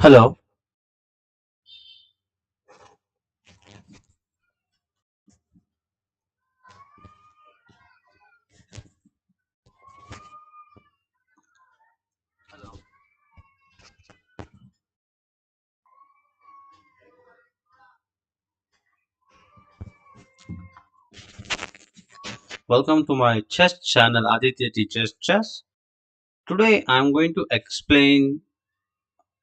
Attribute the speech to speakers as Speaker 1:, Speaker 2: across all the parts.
Speaker 1: Hello, welcome to my chess channel Aditya Teaches Chess. Today I am going to explain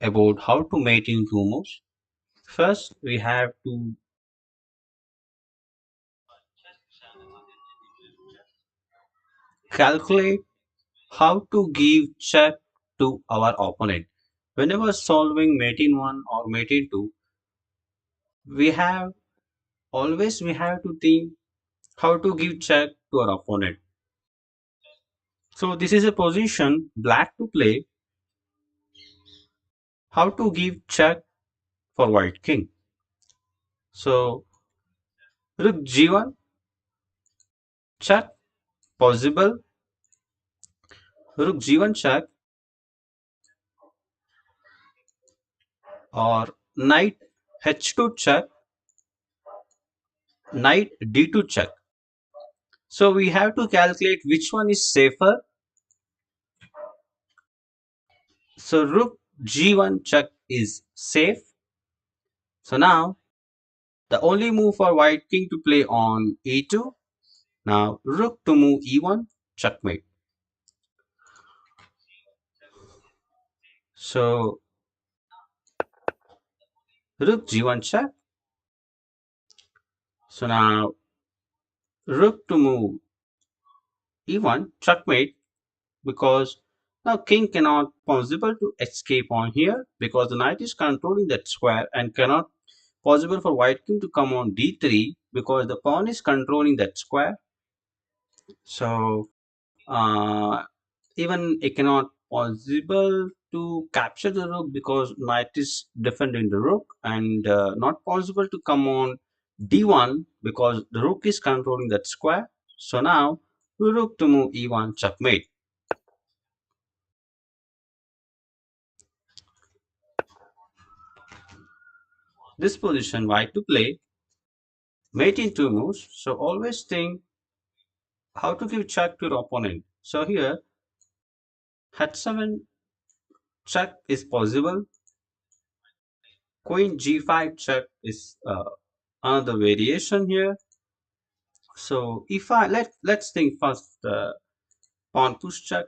Speaker 1: about how to mate in two moves. First, we have to calculate how to give check to our opponent. Whenever solving mate in 1 or mate in 2, we have we have to think how to give check to our opponent. So this is a position black to play, how to give check for white king. So rook g1 check possible, rook g1 check or knight h2 check, knight d2 check. So we have to calculate which one is safer. So rook g1 check is safe. So now the only move for white king to play on e2. Now rook to move e1, checkmate. So rook g1 check. So now rook to move e1, checkmate, because now king cannot possible to escape on here because the knight is controlling that square and cannot possible for white king to come on d3 because the pawn is controlling that square. So uh, even it cannot possible to capture the rook because knight is defending the rook, and not possible to come on d1 because the rook is controlling that square. So now rook to move e1, checkmate. This position white to play mate in two moves. So always think how to give check to your opponent. So here h7 check is possible. Queen g5 check is another variation here. So if I let's think first, pawn push check,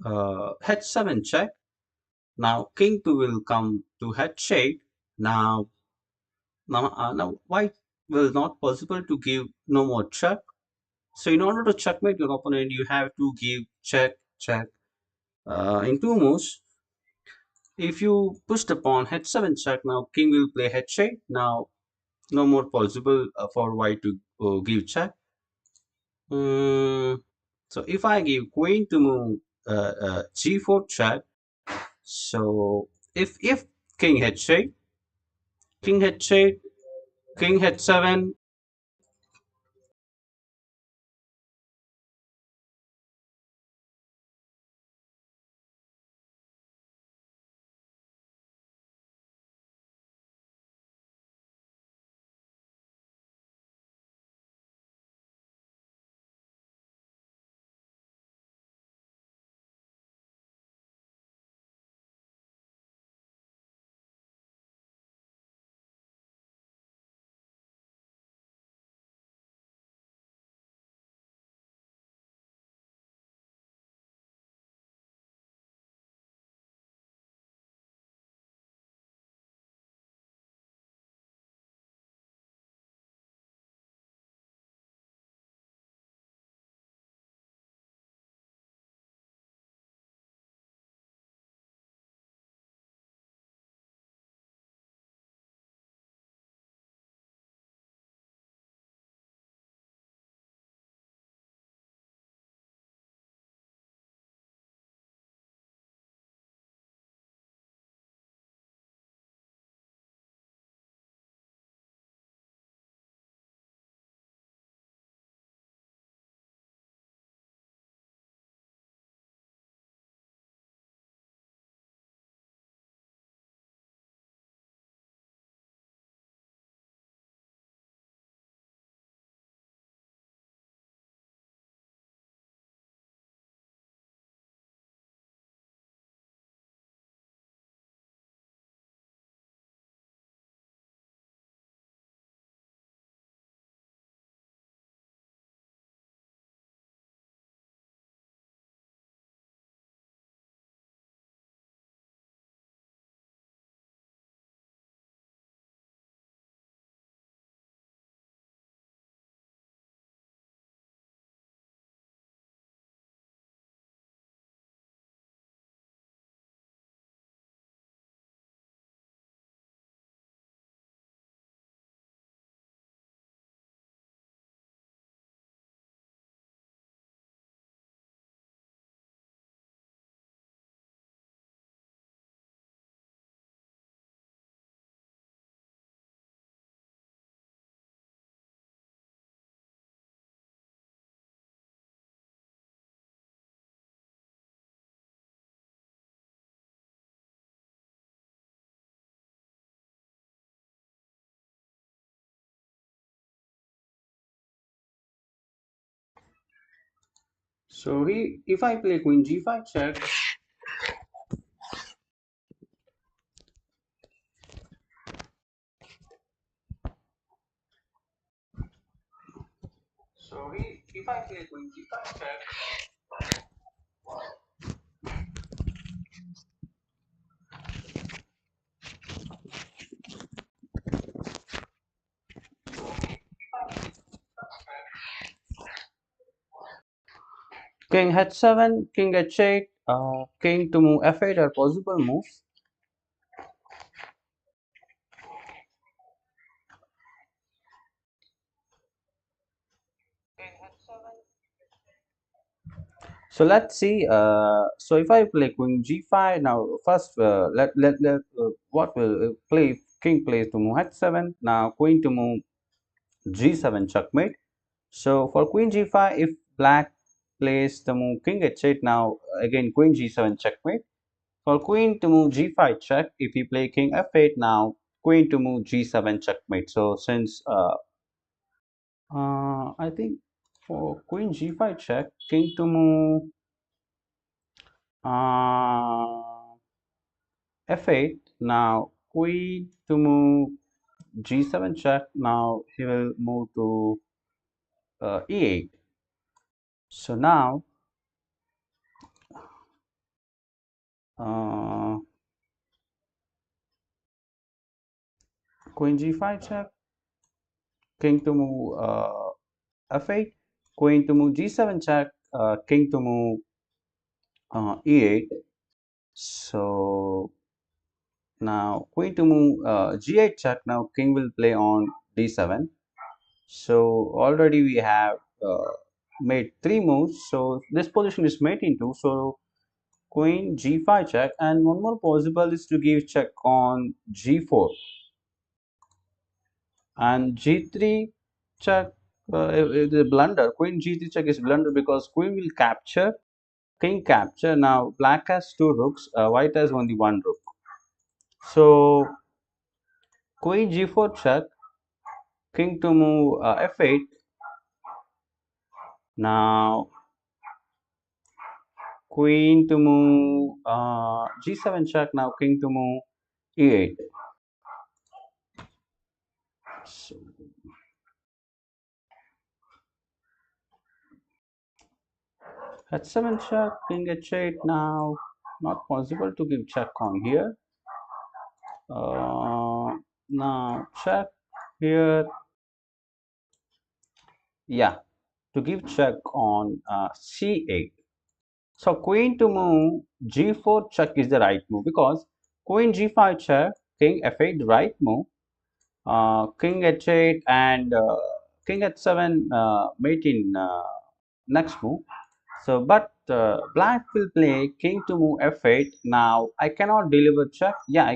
Speaker 1: h7 check. Now king 2 will come to h8. Now white will not possible to give no more check. So in order to checkmate your opponent, you have to give check check in two moves. If you push the pawn h7 check, now king will play h8. Now no more possible for white to give check. Mm, so if I give queen to move g4 check, so if king h8, king h8, king h7, So if I play queen g5 check, if I play queen g5 check, king h7, king h8, king to move f8 are possible moves. So let's see. So if I play queen g5 now, first let what will play king plays to move h7. Now queen to move g7 checkmate. So for queen g5, if black plays the move king h8, now again queen g7 checkmate. For queen to move g5 check, if you play king f8, now queen to move g7 checkmate. So since I think for queen g5 check, king to move uh, f8, now queen to move g7 check, now he will move to e8. So now uh, queen g5 check, king to move f8, queen to move g7 check, king to move e8. So now queen to move g8 check, now king will play on d7. So already we have made three moves, so this position is mate in two. So queen g5 check, and one more possible is to give check on g4 and g3 check. If the blunder, queen g3 check is blunder because queen will capture, king capture. Now black has two rooks, white has only one rook. So queen g4 check, king to move f8. Now queen to move g7 check, now king to move e8. So h7 check, king h8. Now not possible to give check on here. Now check here. Yeah, to give check on c8. So queen to move g4 check is the right move because queen g5 check, king f8 the right move, king h8 and king h7 mate in next move. So but black will play king to move f8. Now I cannot deliver check. Yeah,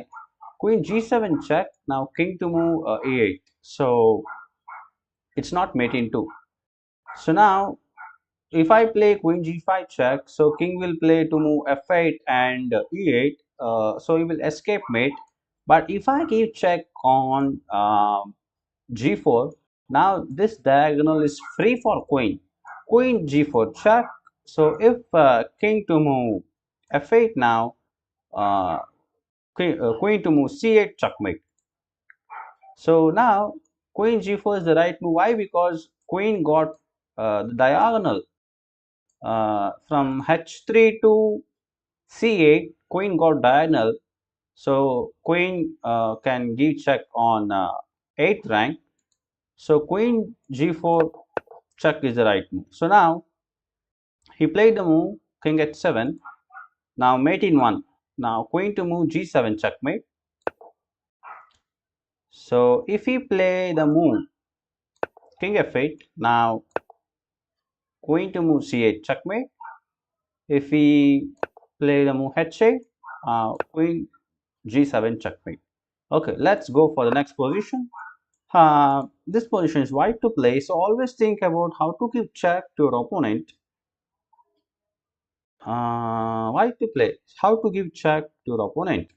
Speaker 1: queen g7 check. Now king to move e8. So it's not mate in two. So now if I play queen g5 check, so king will play to move f8 and e8. So he will escape mate. But if I give check on g4, now this diagonal is free for queen. Queen g4 check. So if king to move f8 now, queen to move c8 checkmate. So now queen g4 is the right move. Why? Because queen got the diagonal from h3 to c8. Queen got diagonal. So queen can give check on 8th rank. So queen g4 check is the right move. So now he played the move king h7. Now mate in 1. Now queen to move g7 checkmate. So if he play the move king f8, now queen to move c8 checkmate. If he play the move h8, queen g7 checkmate. Okay, let's go for the next position. This position is white to play, so always think about how to give check to your opponent. White to play, how to give check to your opponent.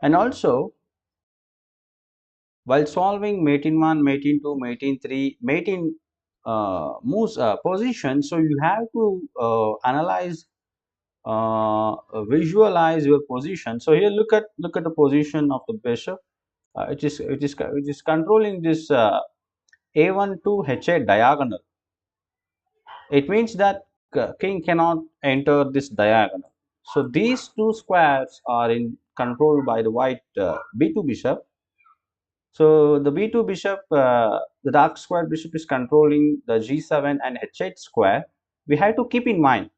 Speaker 1: And also, while solving mate in 1, mate in 2, mate in 3, mate in moves position, so you have to analyze, visualize your position. So here look at the position of the bishop. It is controlling this a1 to h8 diagonal. It means that king cannot enter this diagonal. So these two squares are in controlled by the white b2 bishop. So the b2 bishop, the dark square bishop is controlling the g7 and h8 square. We have to keep in mind.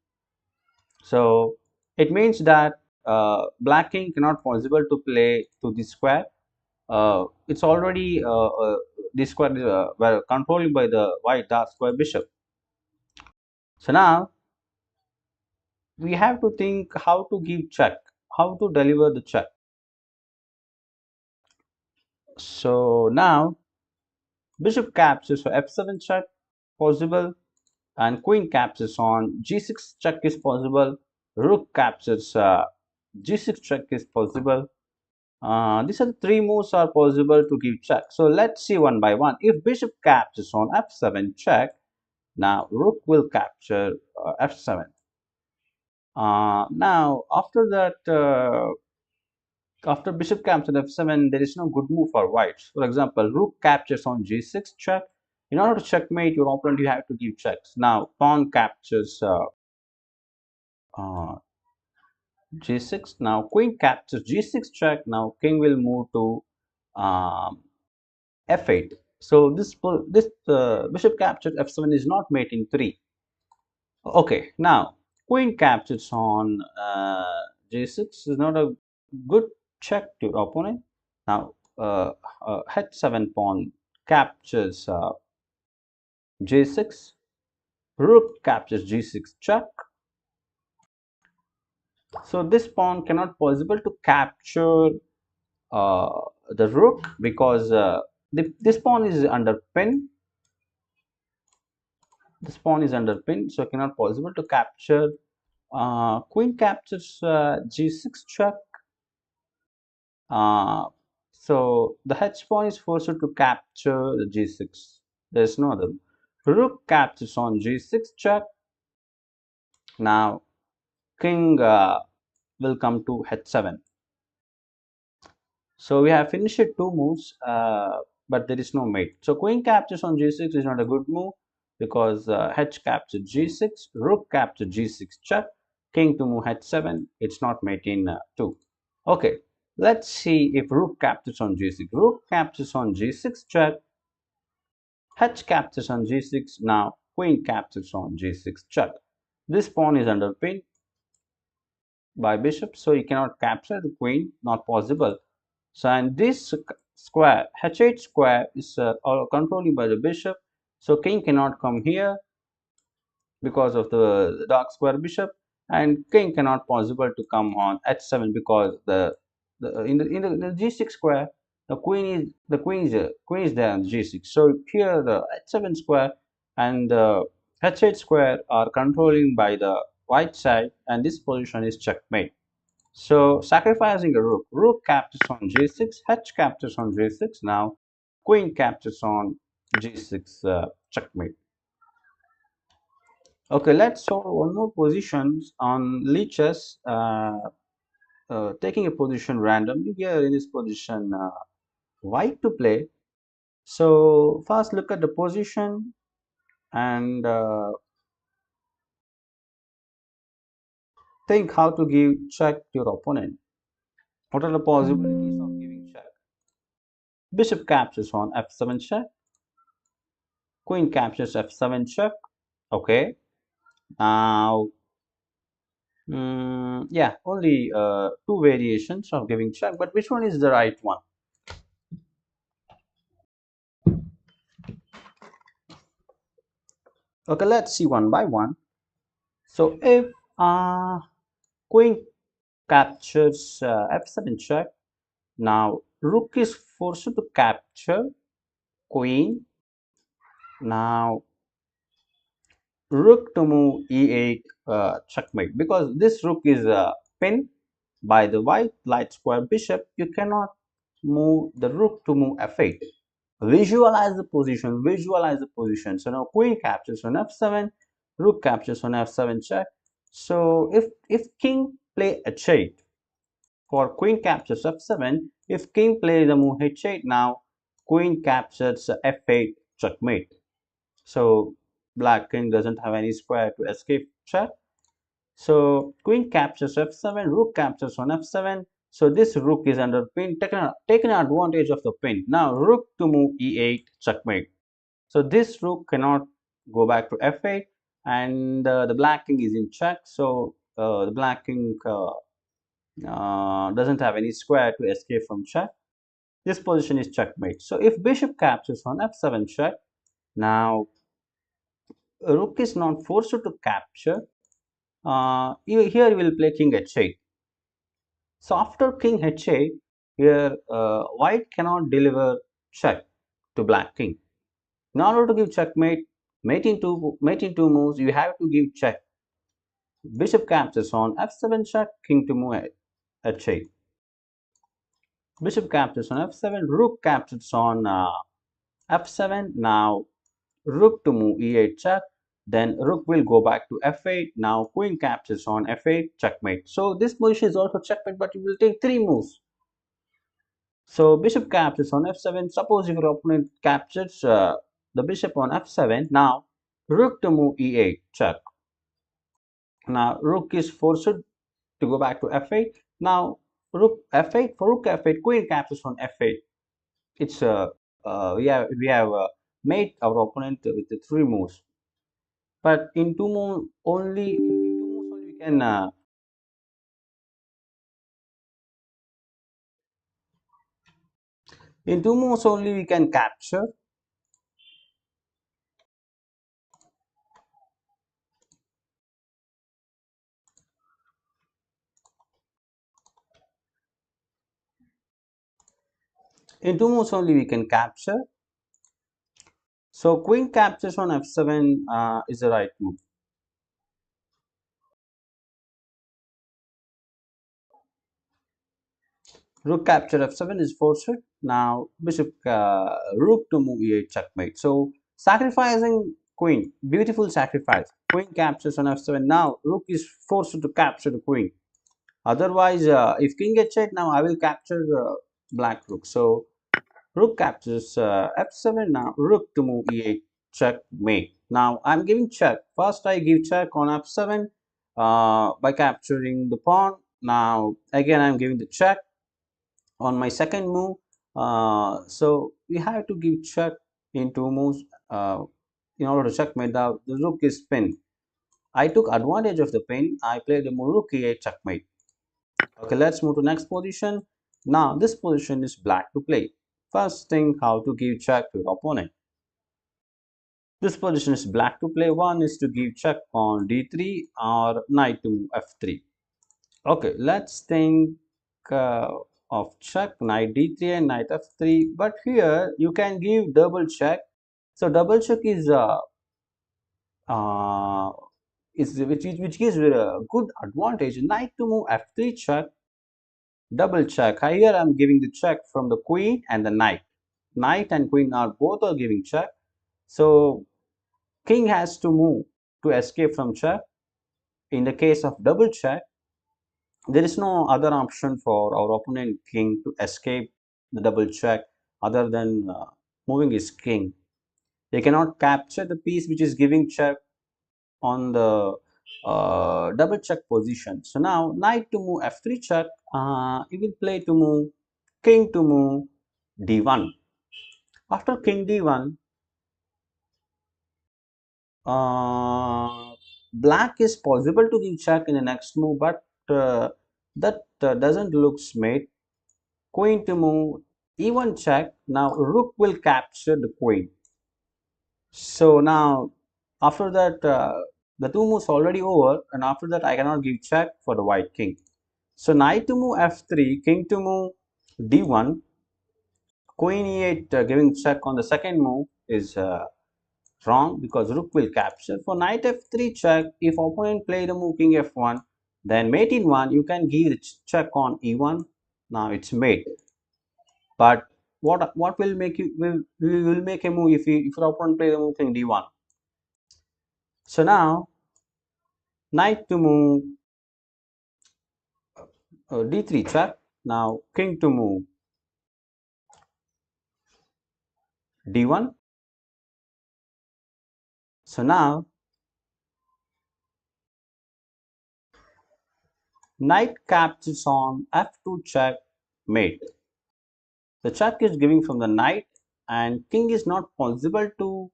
Speaker 1: So it means that black king cannot possible to play to this square. It's already this square were controlled by the white dark square bishop. So now we have to think how to give check, how to deliver the check. So now bishop captures, so f7 check possible, and queen captures on g6 check is possible, rook captures g6 check is possible. These are the three moves are possible to give check. So let's see one by one. If bishop captures on f7 check, now rook will capture f7. Now after that, after bishop captures f7, there is no good move for whites. For example, rook captures on g6 check. In order to checkmate your opponent, you have to give checks. Now pawn captures uh, g6. Now queen captures g6 check. Now king will move to f8. So this bishop captured f7 is not mate in 3. Okay, now queen captures on g6 is not a good check to your opponent. Now h7 pawn captures g6, rook captures g6 check. So this pawn cannot possible to capture the rook because this pawn is under pin. This pawn is under pin, so cannot possible to capture. Queen captures g6 check. So the h pawn is forced to capture the g6. There's no other. Rook captures on g6 check. Now king will come to h7. So we have finished two moves, but there is no mate. So queen captures on g6 is not a good move because h captured g6, rook captured g6 check, king to move h7. It's not mate in 2. Okay, let's see if rook captures on g6. Rook captures on g6 check, h captures on g6. Now queen captures on g6 check. This pawn is under pin by bishop, so you cannot capture the queen, not possible. So and this square h8 square is all controlled by the bishop, so king cannot come here because of the dark square bishop, and king cannot possible to come on h7 because in the g6 square the queen is there on g6. So here the h7 square and the h8 square are controlling by the white side, and this position is checkmate. So sacrificing a rook, rook captures on g6, h captures on g6. Now queen captures on g6, checkmate. Okay, let's solve one more positions on leeches, taking a position randomly. Here in this position, white to play. So first look at the position and think how to give check to your opponent. What are the possibilities of giving check? Bishop captures on f7 check. Queen captures f7 check. Okay. Now, yeah, only two variations of giving check, but which one is the right one? Okay, let's see one by one. So if queen captures f7 check, now rook is forced to capture queen. Now rook to move e8, checkmate, because this rook is pinned by the white light square bishop. You cannot move the rook to move f8. Visualize the position, visualize the position. So now queen captures on f7, rook captures on f7 check. So if king play h8, for queen captures f7, if king plays the move h8, now queen captures f8 checkmate. So black king doesn't have any square to escape check. So queen captures f7, rook captures on f7. So this rook is under pin, taken advantage of the pin. Now rook to move e8 checkmate. So this rook cannot go back to f8, and the black king is in check. So the black king doesn't have any square to escape from check. This position is checkmate. So if bishop captures on f7 check, now rook is not forced to capture. Here we will play king h8. So after king h8, here white cannot deliver check to black king. In order to give checkmate, mate in two moves, you have to give check. Bishop captures on f7 check, king to move h8. Bishop captures on f7, rook captures on f7. Now rook to move e8 check. Then rook will go back to f8. Now queen captures on f8 checkmate. So this position is also checkmate, but it will take three moves. So bishop captures on f7. Suppose if your opponent captures the bishop on f7, now rook to move e8 check. Now rook is forced to go back to f8. Now rook f8, for rook f8, queen captures on f8. It's we have made our opponent with the three moves, but in two moves only, we can in two moves only we can capture. In two moves only we can capture. So queen captures on f7 is the right move. Rook capture f7 is forced. Now bishop rook to move e8 checkmate. So sacrificing queen, beautiful sacrifice. Queen captures on f7. Now rook is forced to capture the queen. Otherwise, if king h8, now I will capture black rook. So rook captures f7. Now rook to move e8 checkmate. Now I'm giving check. First I give check on f7 by capturing the pawn. Now again I'm giving the check on my second move. So we have to give check in two moves in order to checkmate. The rook is pinned. I took advantage of the pin. I played the move rook e8 checkmate. Okay, let's move to next position. Now this position is black to play. First thing, how to give check to your opponent. This position is black to play. One is to give check on d3 or knight to f3. Okay, let's think of check knight d3 and knight f3. But here you can give double check. So double check uh, which gives you a good advantage. Knight to move f3 check, double check. Here I'm giving the check from the queen and the knight. Knight and queen are both are giving check. So king has to move to escape from check. In the case of double check, there is no other option for our opponent king to escape the double check other than moving his king. They cannot capture the piece which is giving check on the double check position. So now knight to move f3 check, he will play to move king to move d1. After king d1, black is possible to give check in the next move, but that doesn't look smart. Queen to move e1 check. Now rook will capture the queen. So now after that the two moves already over, and after that I cannot give check for the white king. So knight to move f3, king to move d1, queen e8 giving check on the second move is wrong because rook will capture. For knight f3 check, if opponent play the move king f1, then mate in 1, you can give the check on e1. Now it's mate. But what will make you will make a move if your opponent play the move king d1. So now knight to move d3 check. Now king to move d1. So now knight captures on f2 check mate. The check is giving from the knight, and king is not possible to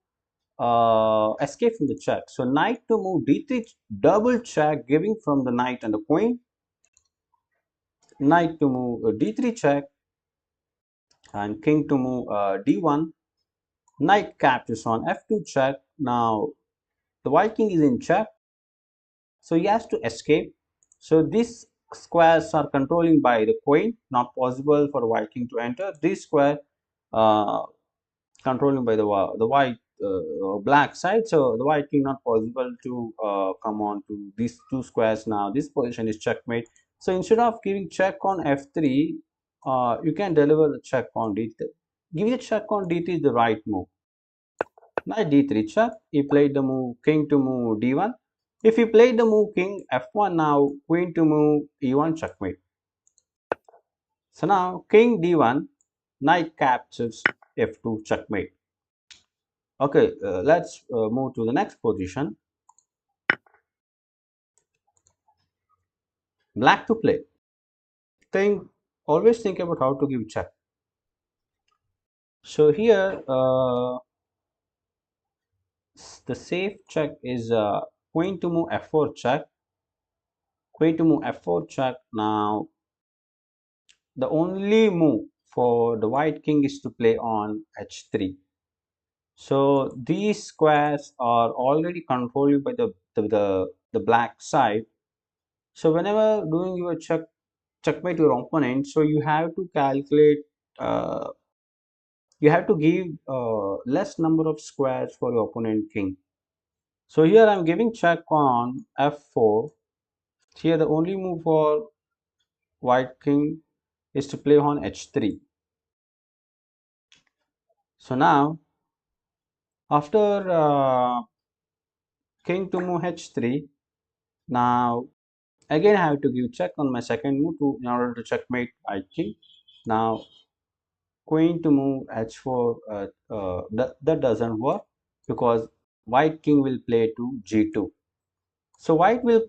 Speaker 1: escape from the check. So knight to move d3 double check, giving from the knight and the queen. Knight to move d3 check, and king to move d1. Knight captures on f2 check. Now the white king is in check, so he has to escape. So these squares are controlling by the queen, not possible for the white king to enter. This square uh, controlling by the white black side, so the white king not possible to come on to these two squares. Now this position is checkmate. So instead of giving check on f3, you can deliver the check on d3. Giving a check on d3 is the right move. Knight d3 check. He played the move king to move d1. If he played the move king f1, now queen to move e1 checkmate. So now king d1, knight captures f2 checkmate. Okay, let's move to the next position. Black to play. Think always think about how to give check. So here the safe check is queen to move f4 check. Queen to move f4 check. Now the only move for the white king is to play on h3. So these squares are already controlled by the black side. So whenever doing your checkmate your opponent, so you have to calculate, you have to give less number of squares for your opponent king. So here I'm giving check on f4. Here the only move for white king is to play on h3. So now after king to move h3, now again I have to give check on my second move in order to checkmate white king. Now queen to move h4, that doesn't work because white king will play to g2. So white will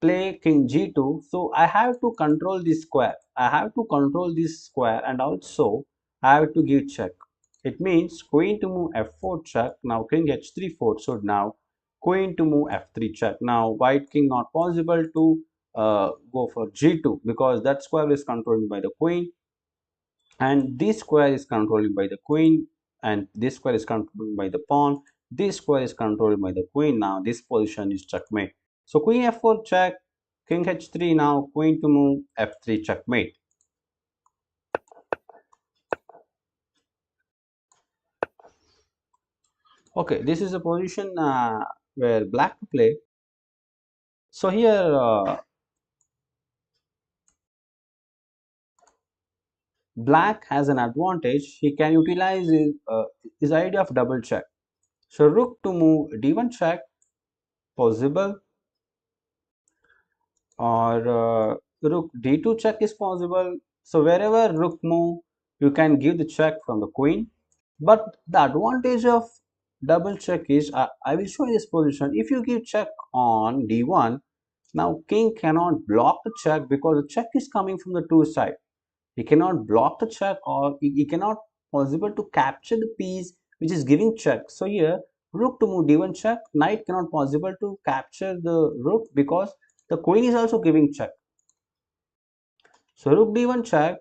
Speaker 1: play king g2. So I have to control this square. I have to control this square, and also I have to give check. It means queen to move f4 check. Now king h3 4. So now queen to move f3 check. Now white king not possible to go for g2 because that square is controlled by the queen, and this square is controlled by the queen, and this square is controlled by the pawn. This square is controlled by the queen. Now this position is checkmate. So queen f4 check, king h3. Now queen to move f3 checkmate. Okay, this is a position where black to play. So here black has an advantage. He can utilize his idea of double check. So rook to move d1 check possible, or rook d2 check is possible. So wherever rook move, you can give the check from the queen. But the advantage of double check is, I will show you this position. If you give check on d1, now king cannot block the check because the check is coming from the two side. He cannot block the check, or he cannot possible to capture the piece which is giving check. So here rook to move d1 check, knight cannot possible to capture the rook because the queen is also giving check. So rook d1 check.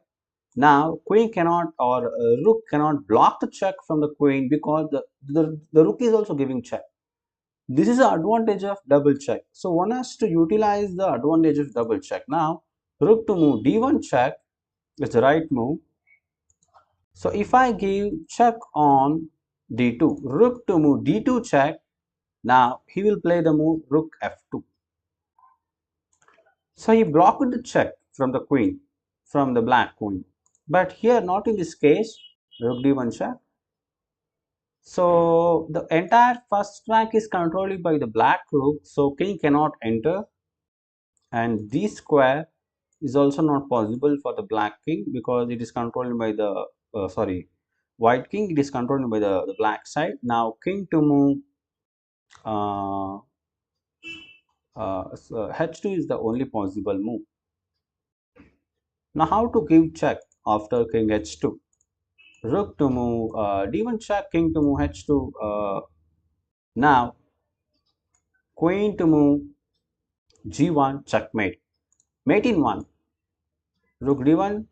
Speaker 1: Now queen cannot, or rook cannot block the check from the queen because the rook is also giving check. This is the advantage of double check. So one has to utilize the advantage of double check. Now rook to move d1 check is the right move. So if I give check on d2, rook to move d2 check, now he will play the move rook f2. So he blocked the check from the queen, from the black queen. But here, not in this case, rook d1 check. So the entire first rank is controlled by the black rook, so king cannot enter, and this square is also not possible for the black king because it is controlled by the sorry, white king. It is controlled by the black side. Now king to move uh, so h2 is the only possible move. Now how to give check after king h2? Rook to move d1 check, king to move h2. Now queen to move g1 checkmate. Mate in one. Rook d1,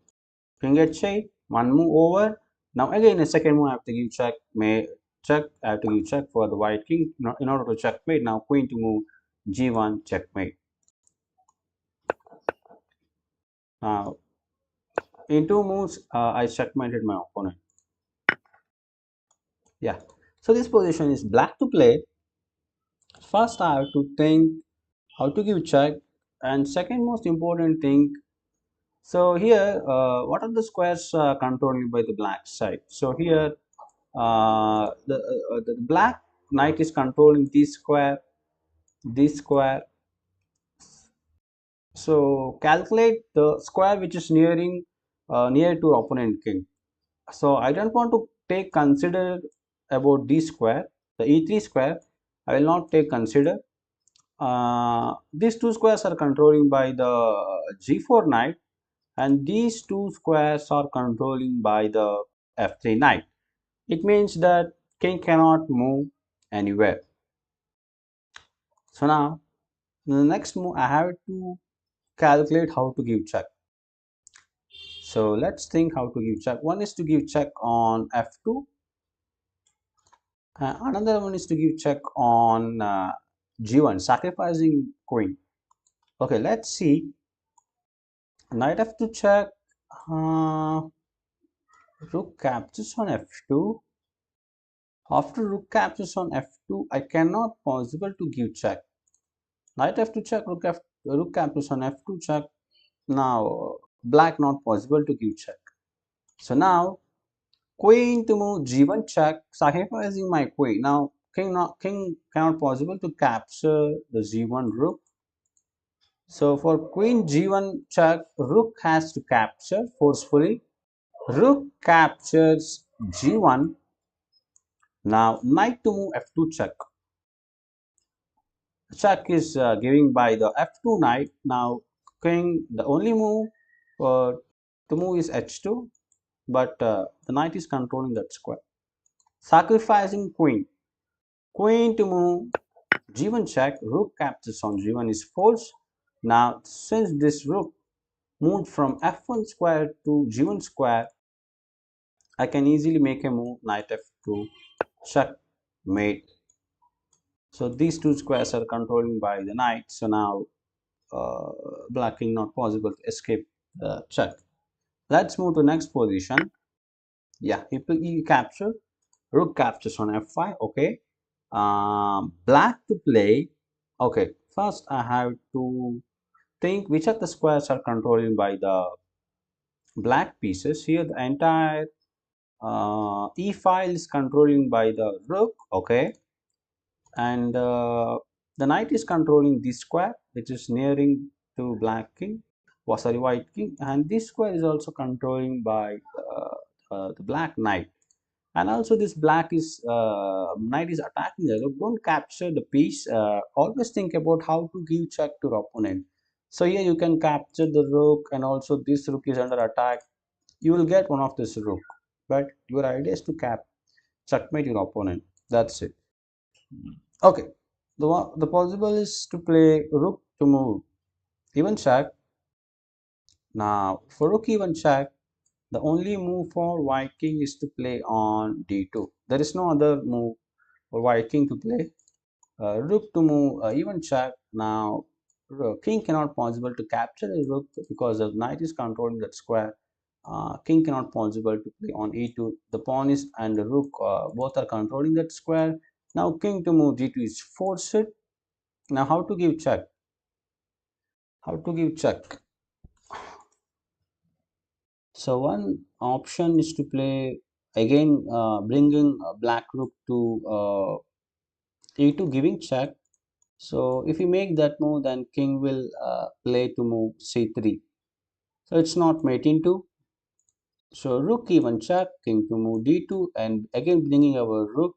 Speaker 1: king h8, one move over. Now again a second move I have to give check, may check, I have to give check for the white king in order to checkmate. Now queen to move g1 checkmate. Now in two moves I checkmated my opponent. Yeah. So this position is black to play. First I have to think how to give check, and second most important thing, so here what are the squares controlled by the black side? So here the black knight is controlling this square. So calculate the square which is near to opponent king. So I don't want to take consider about this square, the e3 square. I will not take consider. These two squares are controlling by the g4 knight, and these two squares are controlling by the f3 knight. It means that king cannot move anywhere. So now the next move I have to calculate how to give check. So let's think how to give check. One is to give check on f2, another one is to give check on g1, sacrificing queen. Okay, let's see. Knight f2 check. uh, Rook captures on f2. After rook captures on f2, I cannot possible to give check. Knight f2 check, rook captures on f2 check. Now black not possible to give check. So now queen to move g1 check, sacrificing my queen. Now king cannot possible to capture the g1 rook. So for queen g1 check, rook has to capture forcefully. Rook captures g1. Now knight to move f2 check. Check is giving by the f2 knight. Now king, the only move to move is h2, but the knight is controlling that square. Sacrificing queen. Queen to move g1 check, rook captures on g1 is false. Now since this rook moved from f1 square to g1 square, I can easily make a move knight f2 checkmate. So these two squares are controlling by the knight. So now uh, blocking not possible to escape the check. Let's move to next position. Yeah, he capture, rook captures on f5. Okay, black to play. Okay, first I have to think which of the squares are controlled by the black pieces. Here the entire e file is controlling by the rook. Okay, and the knight is controlling this square which is nearing to black king, sorry, white king, and this square is also controlling by the black knight. And also this black is knight is attacking the rook. Don't capture the piece, always think about how to give check to your opponent. So here you can capture the rook, and also this rook is under attack. You will get one of this rook, but your idea is to checkmate your opponent. That's it. Okay, the possible is to play rook to move even check. Now for rook even check, the only move for white king is to play on d2. There is no other move for white king to play. Rook to move even check. Now king cannot possible to capture the rook because the knight is controlling that square. King cannot possible to play on e2. The pawn is and the rook both are controlling that square. Now king to move d2 is forced. Now how to give check? How to give check? So one option is to play again, bringing black rook to e2, giving check. So if you make that move, then king will play to move c3. So it's not mate into. So rook even check, king to move d2, and again bringing our rook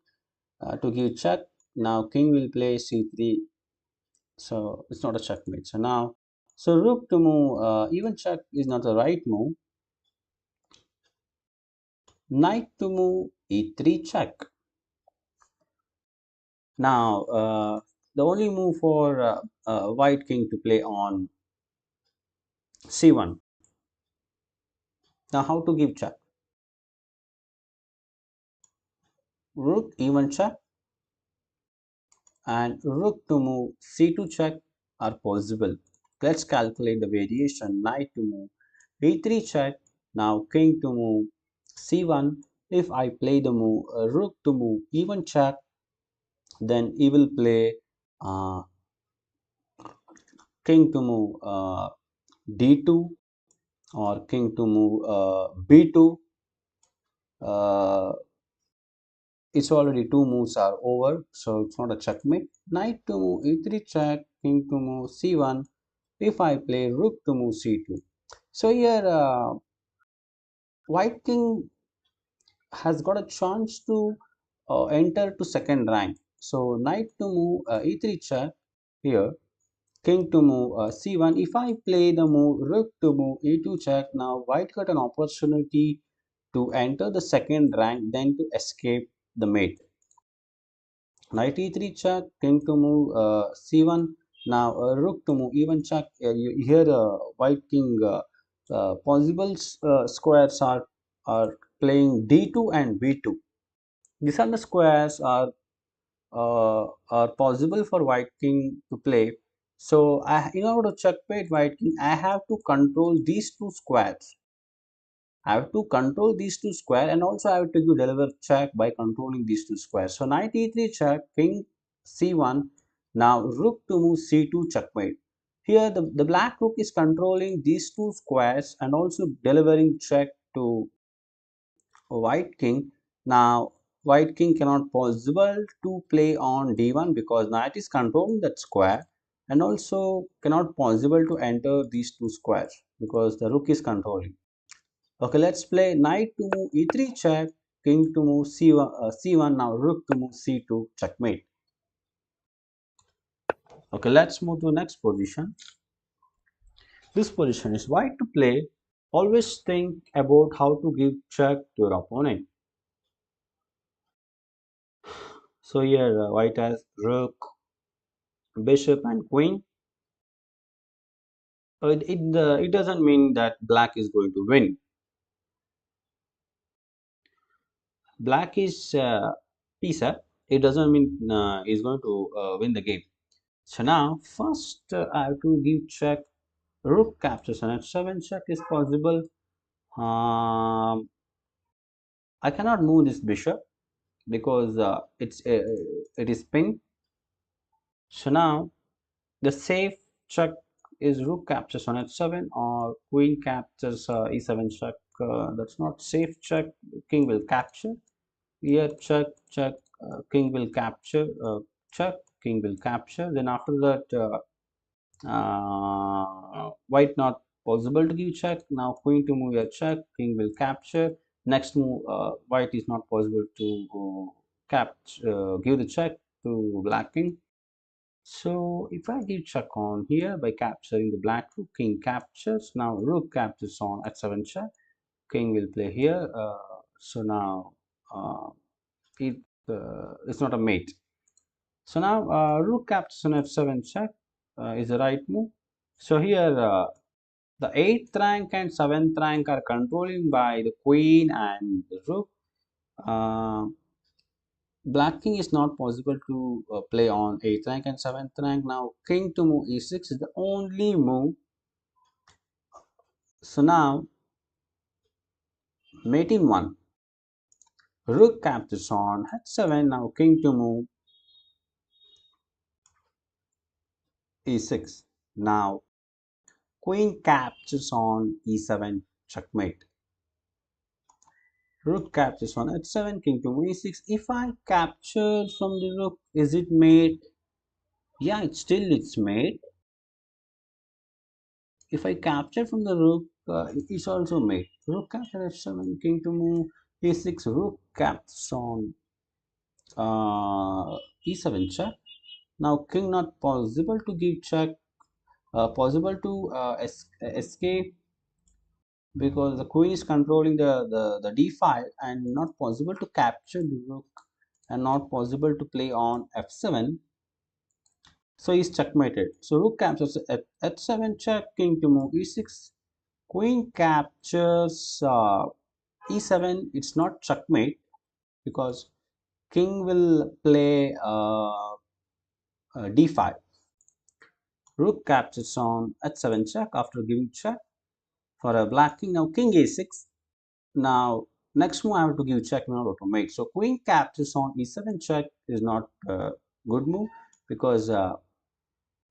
Speaker 1: to give check. Now king will play c3. So it's not a checkmate. So now, so rook to move even check is not the right move. Knight to move e3 check. Now the only move for white king to play on c1. Now how to give check? Rook even check and rook to move c2 check are possible. Let's calculate the variation. Knight to move e3 check. Now king to move c1. If I play the move rook to move even check, then he will play uh, king to move d2, or king to move b2. uh, it's already two moves are over, so it's not a checkmate. Knight to move e3 check, king to move c1. If I play rook to move c2, so here white king has got a chance to enter to second rank. So knight to move e3 check here, king to move c1. If I play the move rook to move e2 check, now white got an opportunity to enter the second rank, then to escape the mate. Knight e3 check, king to move c1. Now rook to move even check. Here white king possible squares are playing d2 and b2. These are the squares are possible for white king to play. So in order to checkmate white king, I have to control these two squares. I have to control these two squares, and also I have to give deliver check by controlling these two squares. So knight e3 check, king c1. Now rook to move c2 checkmate. Here the black rook is controlling these two squares and also delivering check to white king. Now white king cannot possible to play on d1 because knight is controlling that square, and also cannot possible to enter these two squares because the rook is controlling. Okay, let's play knight to move e3 check, king to move c1. Now rook to move c2 checkmate. Okay, let's move to the next position. This position is white to play. Always think about how to give check to your opponent. So here white has rook, bishop, and queen. It doesn't mean that black is going to win. Black is piece up. It doesn't mean he's going to win the game. So now first I have to give check. Rook captures on h7 check is possible. I cannot move this bishop because it is pinned. So now the safe check is rook captures on h7 or queen captures e7 check. That's not safe check. King will capture. Here check check. King will capture. Check. King will capture. Then after that. White not possible to give check. Now queen to move a check, king will capture. Next move, white is not possible to give the check to black king. So if I give check on here by capturing the black rook, king captures. Now rook captures on h7 check, king will play here. So now uh, it it's not a mate. So now rook captures on f7 check is the right move. So here the 8th rank and 7th rank are controlling by the queen and the rook. Uh, Black king is not possible to play on 8th rank and 7th rank. Now king to move e6 is the only move. So now mate in 1. Rook captures on h7. Now king to move e6. Now queen captures on e7 checkmate. Rook captures on h7, king to e6. If I capture from the rook, is it mate? Yeah, it's mate. If I capture from the rook, it's also mate. Rook capture f7, king to move e6. Rook captures on e7 check. Now king not possible to give check. Possible to escape because the queen is controlling the d file and not possible to capture the rook and not possible to play on f7, so he's checkmated. So rook captures at h7 check, king to move e6, queen captures e7. It's not checkmate because king will play d5. Rook captures on h7 check after giving check for a black king. Now king a6. Now next move I have to give check in order to mate. So queen captures on e7 check is not a good move because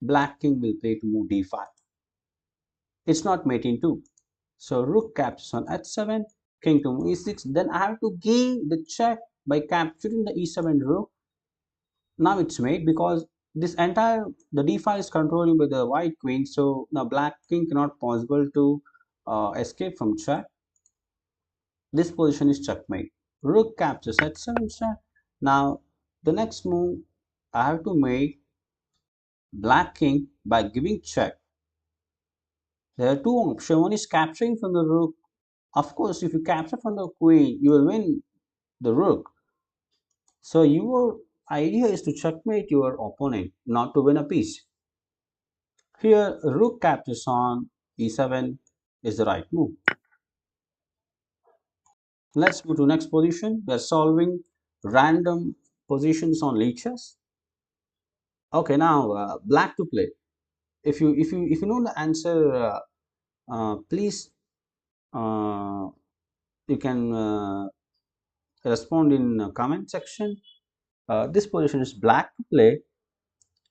Speaker 1: black king will play to move d5. It's not mating too. So rook captures on h7, king to move e6. Then I have to give the check by capturing the e7 rook. Now it's mate because this entire the d5 is controlling by the white queen. So now black king cannot possible to escape from check. This position is checkmate. Rook captures h7 check. Now the next move I have to make black king by giving check. There are two options. One is capturing from the rook. Of course, if you capture from the queen, you will win the rook. So your idea is to checkmate your opponent, not to win a piece. Here, rook captures on e7 is the right move. Let's move to next position. We are solving random positions on leeches. Okay, now black to play. If you know the answer, please uh, you can respond in comment section. This position is black to play.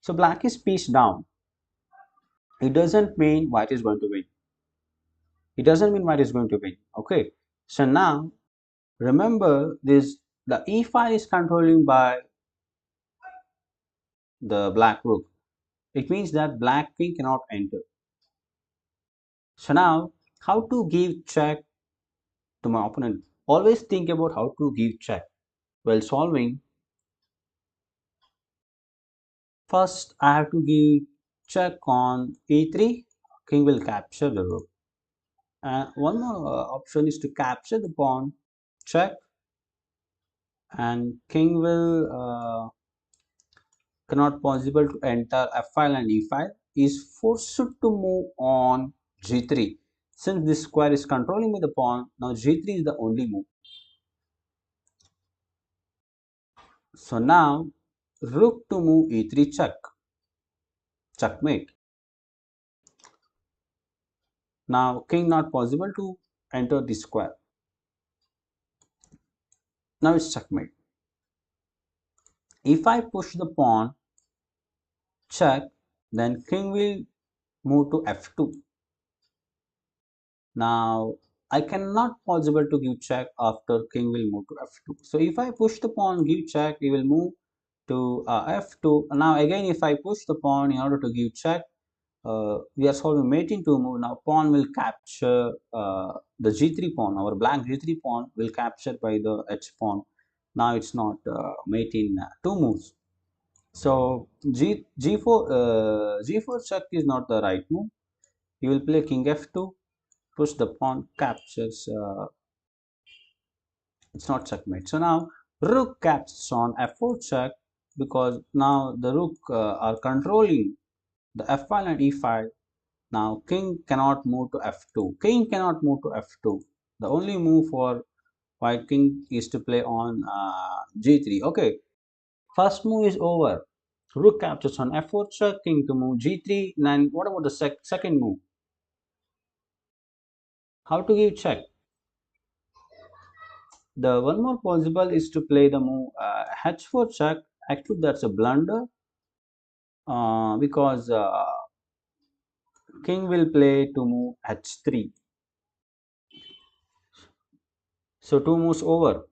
Speaker 1: So black is piece down. It doesn't mean white is going to win. It doesn't mean white is going to win. Okay. So now remember this: the e file is controlling by the black rook. It means that black king cannot enter. So now, how to give check to my opponent? Always think about how to give check while solving. First, I have to give check on e3. King will capture the rook. And one more option is to capture the pawn, check, and king will cannot possible to enter f file and e file, is forced to move on g3. Since this square is controlling with the pawn, now g3 is the only move. So now rook to move e3 check, checkmate. Now king not possible to enter the square. Now it's checkmate. If I push the pawn, check, then king will move to f2. Now I cannot possible to give check after king will move to f2. So if I push the pawn, give check, he will move to f2. Now again, if I push the pawn in order to give check, we are solving mating to move. Now pawn will capture the g3 pawn. Our black g3 pawn will capture by the h pawn. Now it's not mating two moves. So g4 check is not the right move. He will play king f2, push the pawn, captures. It's not checkmate. So now rook captures on f4 check because now the rook are controlling the f file and e file. Now king cannot move to f2. King cannot move to f2. The only move for white king is to play on g3. Okay, first move is over. Rook captures on f4 check, king to move g3. Then what about the second move? How to give check? The one more possible is to play the move h4 check. Actually, that's a blunder because king will play to move h3. So two moves over.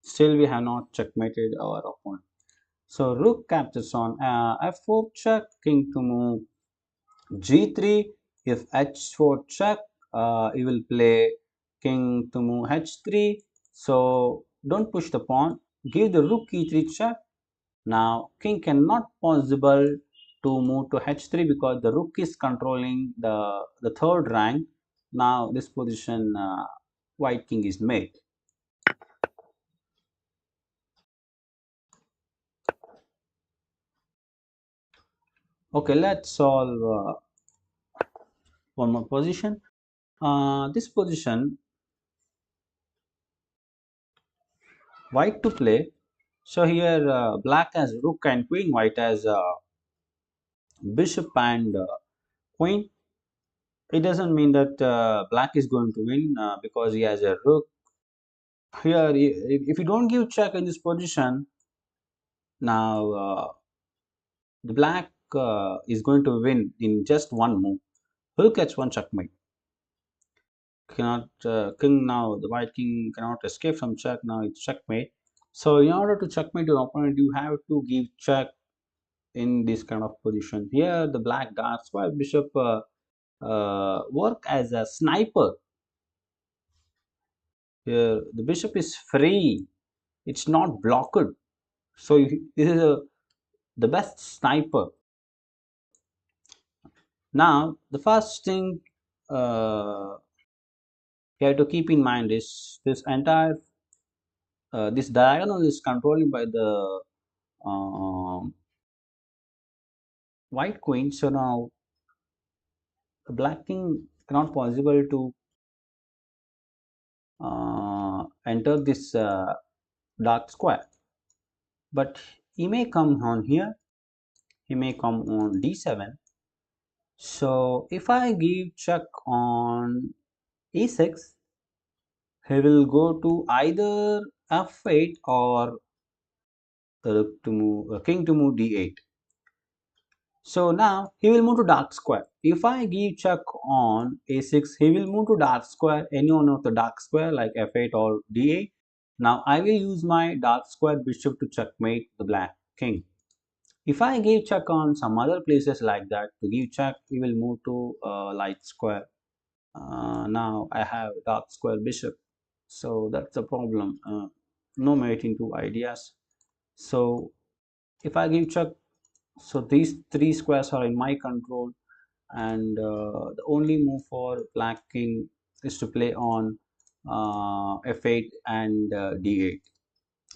Speaker 1: Still, we have not checkmated our opponent. So rook captures on f4 check, king to move g3. If h4 check, you will play king to move h3. So don't push the pawn. Give the rook e3 check. Now king cannot possible to move to h3 because the rook is controlling the third rank. Now this position white king is made. Okay, let's solve one more position. This position white to play. So here black has rook and queen, white has bishop and queen. It doesn't mean that black is going to win because he has a rook. Here, if you don't give check in this position, now the black is going to win in just one move. Rook h1 checkmate. Cannot king now. The white king cannot escape from check. Now it's checkmate. So in order to checkmate your opponent, you have to give check in this kind of position. Here, the black dark square bishop work as a sniper. Here, the bishop is free. It's not blocked. So this is the best sniper. Now, the first thing you have to keep in mind is this entire this diagonal is controlled by the um, white queen. So now the black king cannot possible to enter this dark square, but he may come on here. He may come on d7. So if I give check on e6, he will go to either f8 or to move king to move d8. So now he will move to dark square. If I give check on a6, he will move to dark square, any one of the dark square like f8 or d8. Now I will use my dark square bishop to checkmate the black king. If I give check on some other places like that, to give check, he will move to light square. Now I have dark square bishop. So that's the problem. No mating two ideas. So if I give check, so these three squares are in my control, and the only move for black king is to play on f8 and d8.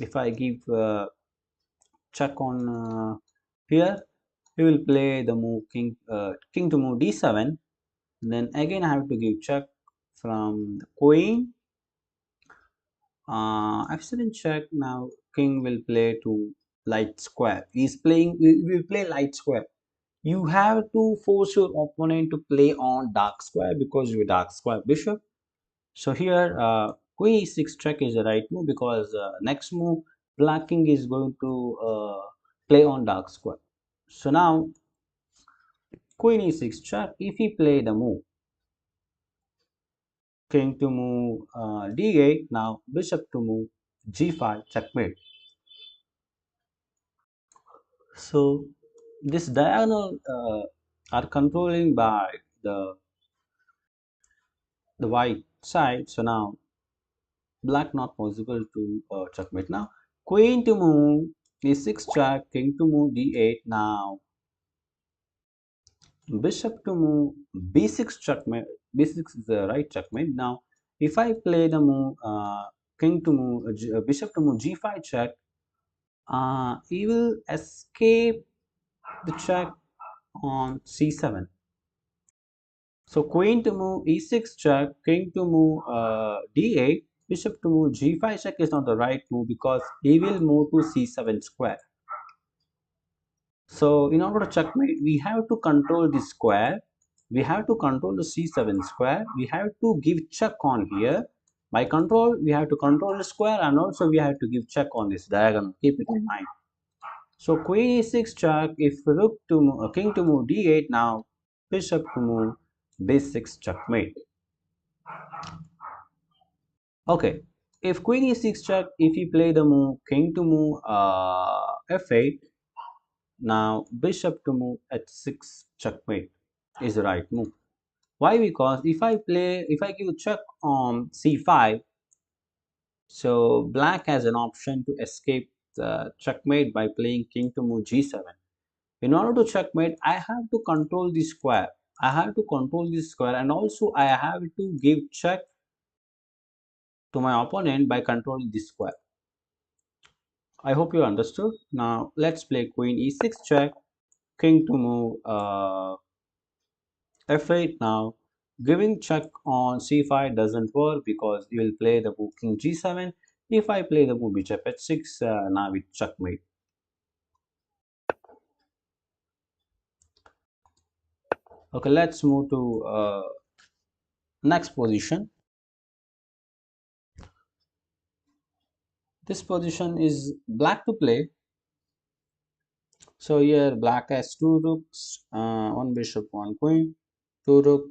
Speaker 1: If I give check on here, he will play the move king to move d7. Then again I have to give check from the queen. F7 check. Now king will play to light square. He's playing. We will play light square. You have to force your opponent to play on dark square because you're dark square bishop. So here queen e6 check is the right move because next move black king is going to play on dark square. So now queen e6 check. If he play the move king to move d8, now bishop to move g5 checkmate. So this diagonal are controlling by the white side. So now black not possible to checkmate. Now queen to move e6 check, king to move d8. Now bishop to move b6 checkmate. B6 is the right checkmate. Now if I play the move king to move bishop to move g5 check, he will escape the check on c7. So queen to move e6 check, king to move d8, bishop to move g5 check is not the right move because he will move to c7 square. So in order to checkmate, we have to control the square. We have to control the c7 square. We have to give check on here. By control, we have to control the square and also we have to give check on this diagonal. Keep it in mind. So queen e6 check. If rook to move, king to move d8, now bishop to move b6 checkmate. Okay, if queen e6 check, if you play the move king to move f8, now bishop to move h6 checkmate is the right move. Why? Because if I give check on c5, so black has an option to escape the checkmate by playing king to move g7. In order to checkmate, I have to control the square. I have to control this square, and also I have to give check to my opponent by controlling this square. I hope you understood. Now let's play queen e6 check, king to move f8. Now giving check on c5 doesn't work because you will play the move king g7. If I play the move bishop h6, now it's checkmate. Okay, let's move to next position. This position is black to play. So here black has two rooks, one bishop, one queen, two rook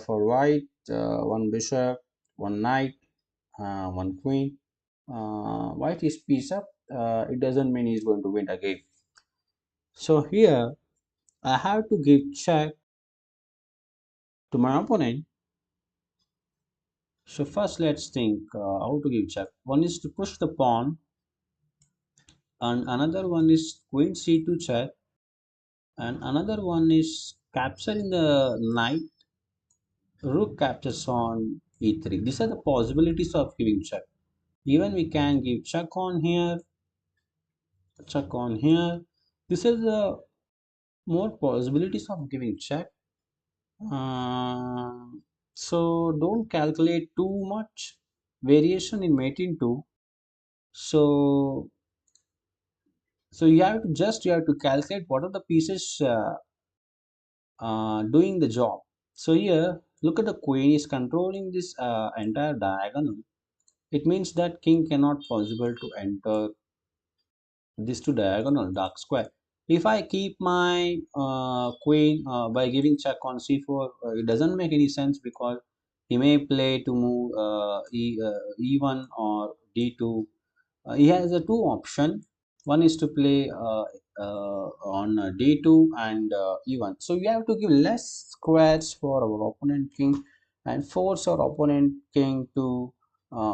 Speaker 1: for white, one bishop, one knight, one queen. White is piece up. It doesn't mean he's going to win a game. So here I have to give check to my opponent. So first let's think how to give check. One is to push the pawn, and another one is queen c2 check, and another one is capturing the knight. Rook captures on e3. These are the possibilities of giving check. Even we can give check on here, check on here. This is the more possibilities of giving check. Uh, so don't calculate too much variation in mating 2. So you have to calculate what are the pieces doing the job. So here look at the queen is controlling this entire diagonal. It means that king cannot possible to enter this to diagonal dark square. If I keep my queen by giving check on c4, it doesn't make any sense because he may play to move e1 or d2. He has a two option. One is to play on d2 and e1. So you have to give less squares for our opponent king and force our opponent king to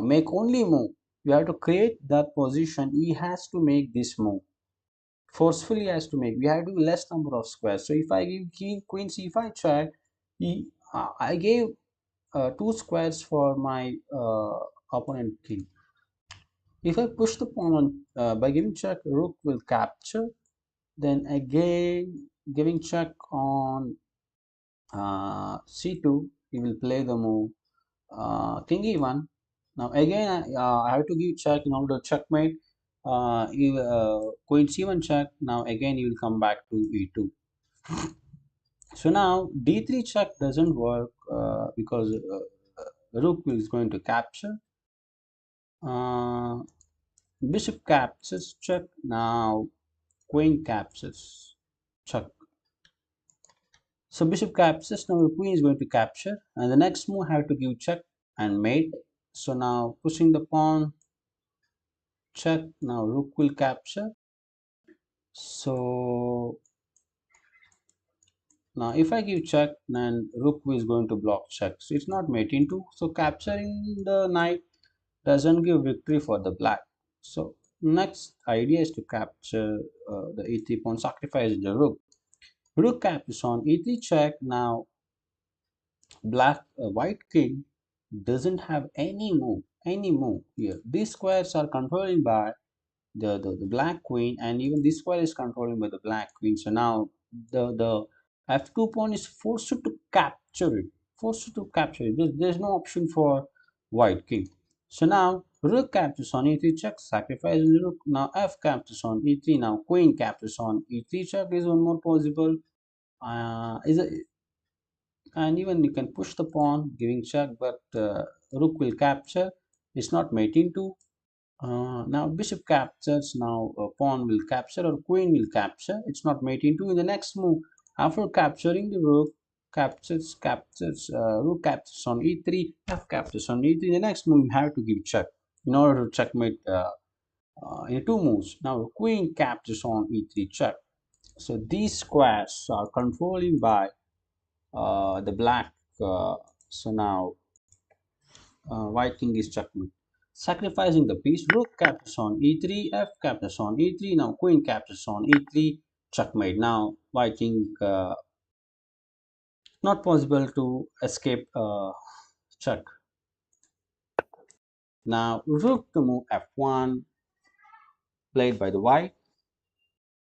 Speaker 1: make only move. You have to create that position. He has to make this move forcefully. Has to make. We have to do less number of squares. So if I give king queen c5 check, I gave two squares for my opponent king. If I push the pawn by giving check, rook will capture. Then again, giving check on c2, he will play the move king e1. Now again, I have to give check in order to checkmate. Queen c1 check. Now again, you will come back to e2. So now d3 check doesn't work because rook is going to capture. Uh, Bishop captures check. Now queen captures check. So bishop captures. Now the queen is going to capture, and the next move I have to give check and mate. So now pushing the pawn check. Now rook will capture. So now if I give check, then rook is going to block check. So it's not mating two. So capturing the knight doesn't give victory for the black. So next idea is to capture the e3 pawn, sacrifice the rook. Rook captures on e3 check. Now white king doesn't have any move here. These squares are controlled by the black queen, and even this square is controlled by the black queen. So now the f2 pawn is forced to capture it, there's no option for white king. So now rook captures on e3 check, sacrificing the rook. Now f captures on e3. Now queen captures on e3 check is one more possible. Is a, and even you can push the pawn giving check, but rook will capture. It's not mating two. Now bishop captures. Now pawn will capture or queen will capture. It's not mating two. In the next move, after capturing the rook, rook captures on e3, f captures on e3. The next move you have to give check in order to checkmate in two moves. Now queen captures on e3 check. So these squares are controlling by the black. So now white king is checkmate. Sacrificing the piece, rook captures on e3, f captures on e3. Now queen captures on e3, checkmate. Now white king not possible to escape check. Now rook to move f1 played by the white.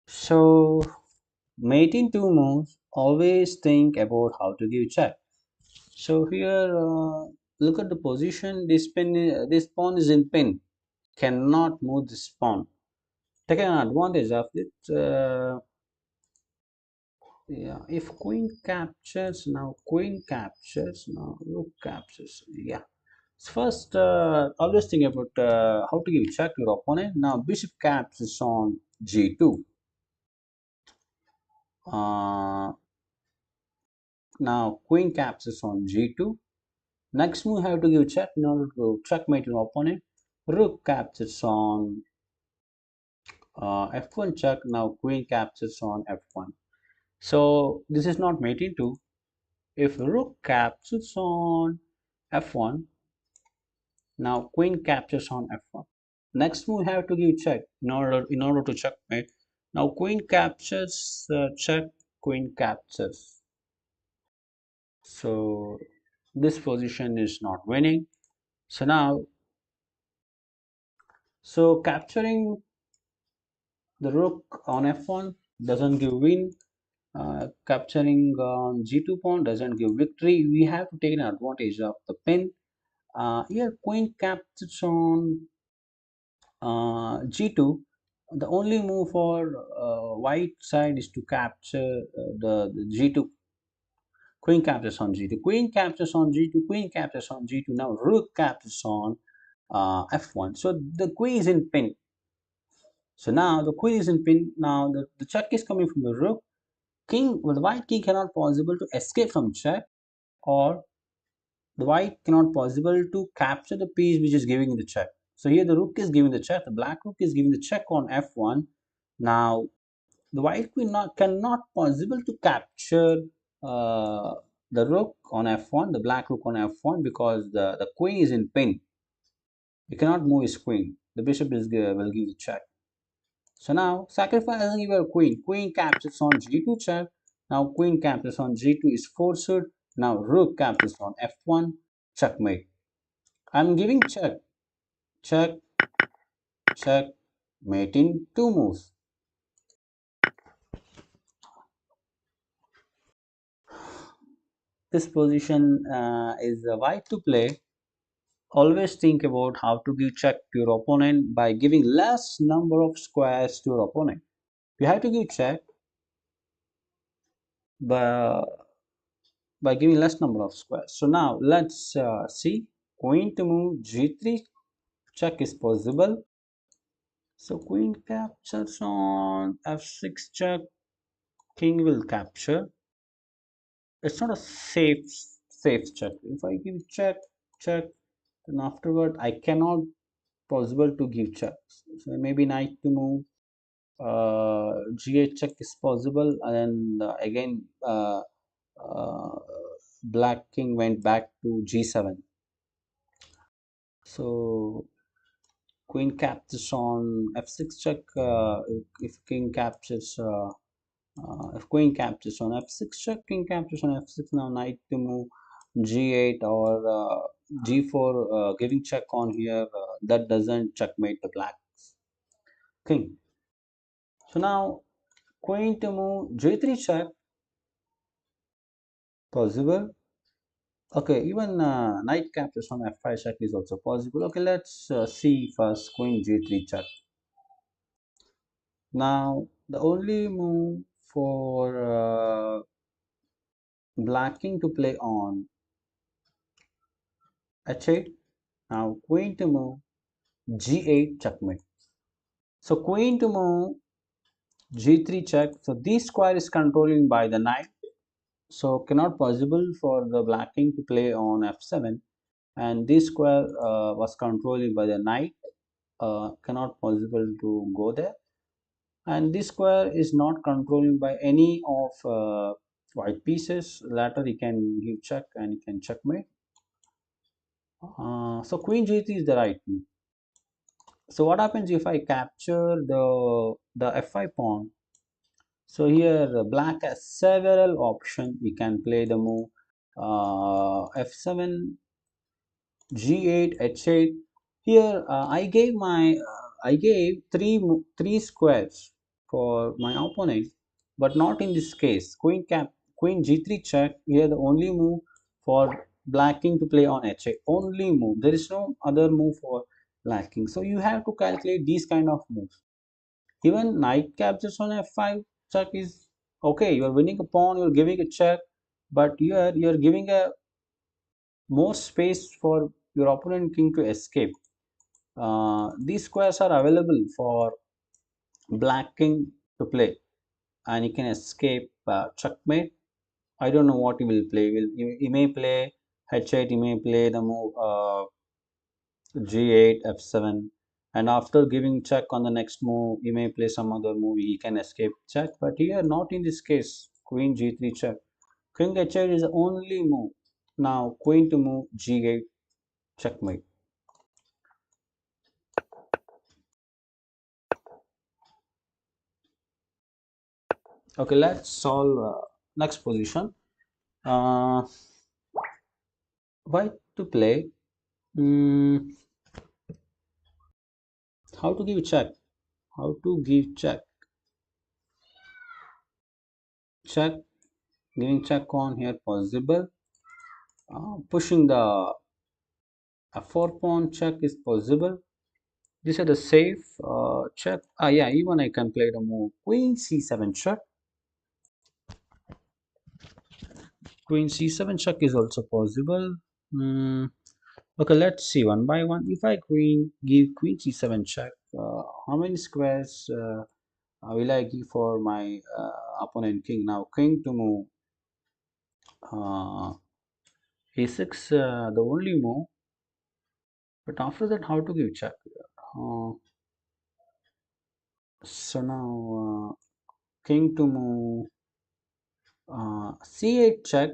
Speaker 1: So mate in two moves. Always think about how to give check. So here, look at the position. This pawn is in pin. Cannot move this pawn. Taking an advantage of it. Yeah, if queen captures now, rook captures. Yeah. First, always think about how to give check to your opponent. Now, bishop captures on g2. Uh, Now, queen captures on g2. Next move, you have to give check in order to checkmate your opponent. Rook captures on f1 check. Now, queen captures on f1. So, this is not mate in 2. If rook captures on f1, now queen captures on f1. Next move, we have to give check in order to checkmate. Now queen captures check, queen captures. So this position is not winning. So now, so capturing the rook on f1 doesn't give win. Capturing on g2 pawn doesn't give victory. We have to take an advantage of the pin. Here queen captures on g2. The only move for white side is to capture the g2. Queen captures on g2, queen captures on g2, queen captures on g2. Now rook captures on f1. So the queen is in pin. So now the queen is in pin. Now the check is coming from the rook. King, well, the white king cannot possible to escape from check, or the white cannot possible to capture the piece which is giving the check. So here the rook is giving the check, the black rook is giving the check on f1. Now the white queen cannot possible to capture uh, the rook on f1, the black rook on f1, because the queen is in pin. You cannot move his queen. The bishop will give the check. So now sacrificing your queen. Queen captures on g2 check. Now queen captures on g2 is forced. Now rook captures on f1, checkmate. I'm giving check, check, check, mate in two moves. This position is white to play. Always think about how to give check to your opponent by giving less number of squares to your opponent. You have to give check by, by giving less number of squares. So now let's see. Queen to move g3 check is possible. So queen captures on f6 check. King will capture. It's not a safe check. If I give check, check, then afterward I cannot possible to give checks. So maybe knight to move g8 check is possible, and then again uh, black king went back to g7. So queen captures on f6 check. If king captures if queen captures on f6 check, king captures on f6. Now knight to move g8 or g4, giving check on here, that doesn't checkmate the black king. So now queen to move g3 check possible. Okay, even knight captures on f5 check is also possible. Okay, let's see first queen g3 check. Now the only move for black king to play on h8. Now queen to move g8 checkmate. So queen to move g3 check. So this square is controlling by the knight. So cannot possible for the black king to play on f7, and this square was controlled by the knight, cannot possible to go there, and this square is not controlled by any of white pieces. Later he can give check and he can checkmate. So queen g3 is the right move. So what happens if I capture the f5 pawn? So here black has several options. We can play the move f7, g8, h8. Here I gave three squares for my opponent, but not in this case. Queen g3 check. Here the only move for black king to play on h8. Only move. There is no other move for black king. So you have to calculate these kind of moves. Even knight captures on f5 check is okay. You are winning a pawn. You are giving a check, but you are giving a more space for your opponent king to escape. These squares are available for black king to play, and he can escape checkmate. I don't know what he will play. He may play h8. He may play the move g8, f7, and after giving check on the next move, he may play some other move. He can escape check, but here not in this case. Queen g3 check. King h8 is the only move. Now queen to move g8 checkmate. Okay, let's solve next position. Uh, White to play. Mm, how to give check? How to give check? Check. Giving check on here possible. Pushing the f4 pawn check is possible. These are the safe check. Yeah, even I can play the move queen c7 check. Queen c7 check is also possible. Mm, okay, let's see one by one. If I give queen c7 check, how many squares will I give for my opponent king? Now king to move a6, the only move, but after that how to give check? Uh, so now king to move c8 check.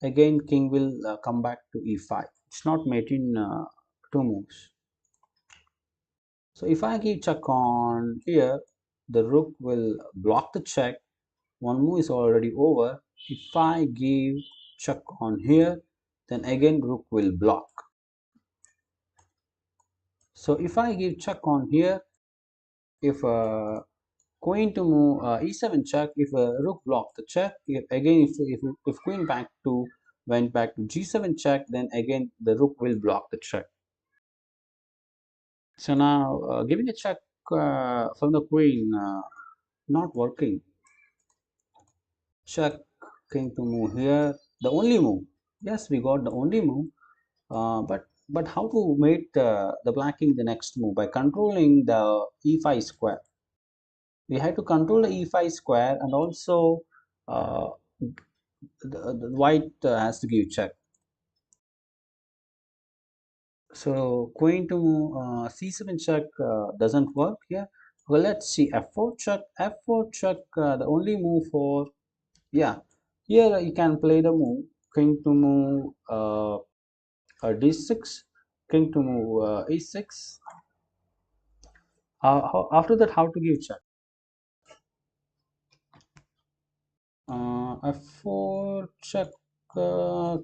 Speaker 1: Again king will come back to e5. It's not making two moves. So if I give check on here, the rook will block the check. One move is already over. If I give check on here, then again rook will block. So if I give check on here, if queen to move e7 check, if rook block the check, if queen back to went back to g7 check, then again the rook will block the check. So now giving a check from the queen not working. Check king to move here, the only move. Yes, we got the only move, but how to make the black king the next move? By controlling the e5 square. We have to control the e5 square, and also uh, the white has to give check. So queen to c7 check doesn't work here. Well, let's see f4 check. F4 check, the only move for, yeah, here you can play the move king to move d6, king to move e6. After that, how to give check? F4 check,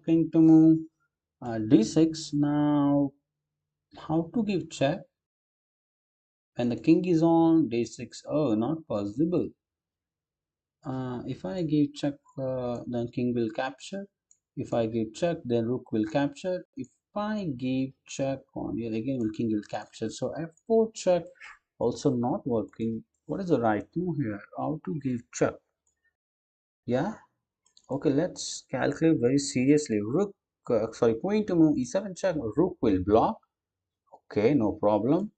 Speaker 1: king to move d6. Now how to give check when the king is on d6? Oh, not possible. If I give check, then king will capture. If I give check, then rook will capture. If I give check on here, again king will capture. So f4 check also not working. What is the right move here? How to give check? Yeah. Okay, let's calculate very seriously. Rook, sorry, queen to move e7 check. Rook will block. Okay, no problem.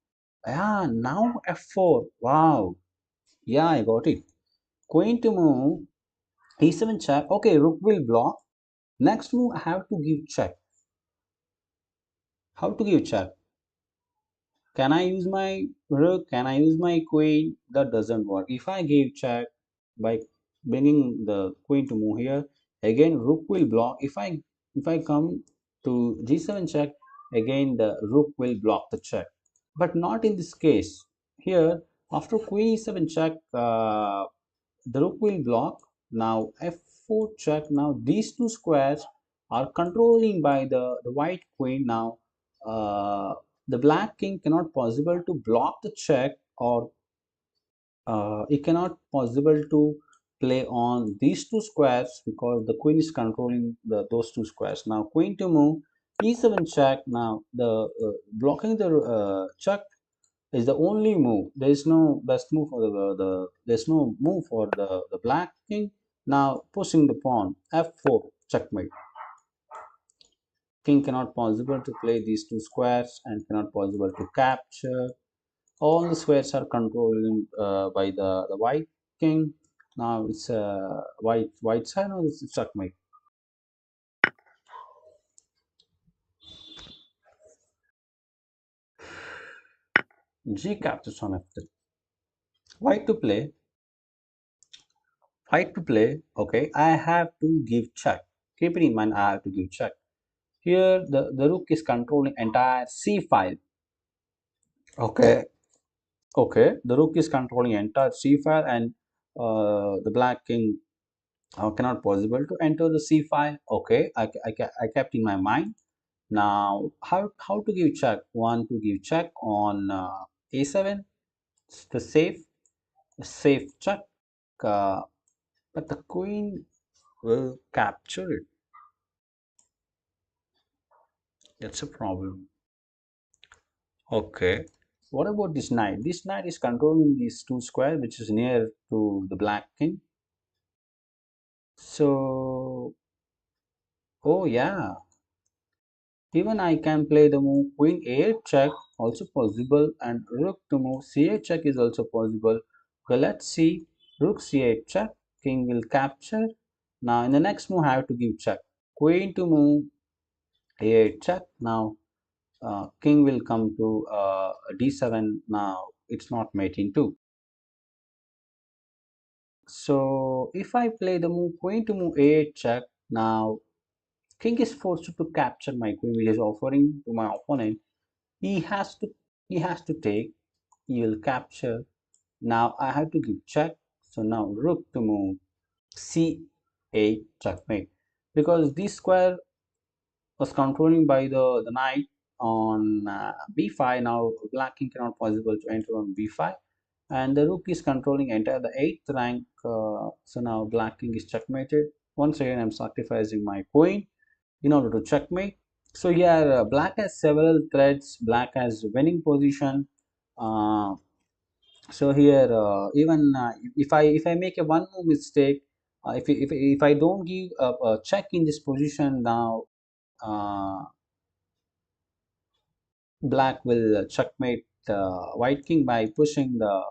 Speaker 1: Yeah, now f4. Wow. Yeah, I got it. Queen to move e7 check. Okay, rook will block. Next move, I have to give check. How to give check? Can I use my rook? Can I use my queen? That doesn't work. If I give check by bringing the queen to move here, again rook will block. If I come to g7 check, again the rook will block the check. But not in this case. Here, after queen e7 check, the rook will block. Now f4 check. Now these two squares are controlling by the white queen. Now the black king cannot possible to block the check, or it cannot possible to play on these two squares because the queen is controlling those two squares. Now queen to move e7 check. Now the blocking the check is the only move. There is no best move for there's no move for the black king. Now pushing the pawn f4 checkmate. King cannot possible to play these two squares and cannot possible to capture. All the squares are controlled by the white king. Now it's white side. Now it's checkmate. G captures on f3. White to play. White to play. Okay, I have to give check. Keep it in mind. I have to give check. Here the rook is controlling entire c file. Okay, okay. The rook is controlling entire c file, and the black king cannot possible to enter the c file. Okay, I kept in my mind. Now how to give check? One to give check on a7. It's the safe check. Uh, but the queen will capture it. That's a problem. Okay. What about this knight? This knight is controlling these two squares, which is near to the black king. So, oh yeah, even I can play the move queen a8 check, also possible, and rook to move c8 check is also possible. Okay, let's see. Rook c8 check, king will capture. Now in the next move, I have to give check. Queen to move a8 check. Now king will come to d7. Now it's not mate in 2. So if I play the move queen to move a8 check, now king is forced to capture my queen, which is offering to my opponent. He has to he has to take. He will capture. Now I have to give check. So now rook to move c8 checkmate, because this square was controlling by the knight on b5. Now black king cannot possible to enter on b5, and the rook is controlling entire the 8th rank. So now black king is checkmated. Once again, I'm sacrificing my queen in order to checkmate. So here black has several threats. Black has winning position. uh, so here if I make a one more mistake, if I don't give a check in this position, now uh, black will checkmate white king by pushing the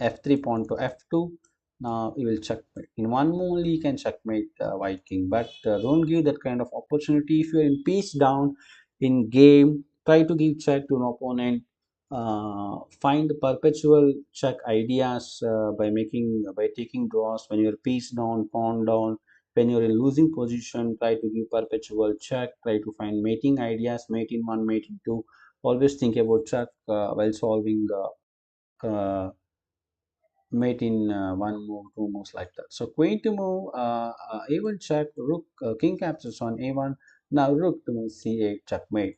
Speaker 1: f3 pawn to f2. Now he will checkmate. In one move only you can checkmate white king, but don't give that kind of opportunity. If you're in piece down in game, try to give check to an opponent. Find perpetual check ideas by taking draws when you're piece down, pawn down. When you're in losing position, try to give perpetual check. Try to find mating ideas, mate in one, mate in two. Always think about check while solving mate in one move, two moves, like that. So queen to move a1 check, rook king captures on a1. Now rook to move c8 checkmate.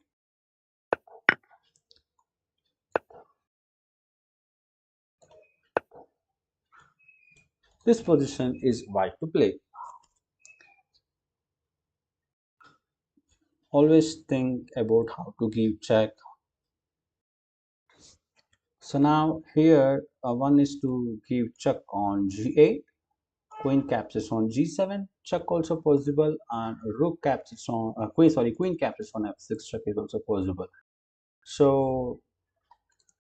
Speaker 1: This position is white to play. Always think about how to give check. So now here one is to give check on g8. Queen captures on g7, check also possible, and rook captures on queen captures on f6, check is also possible. So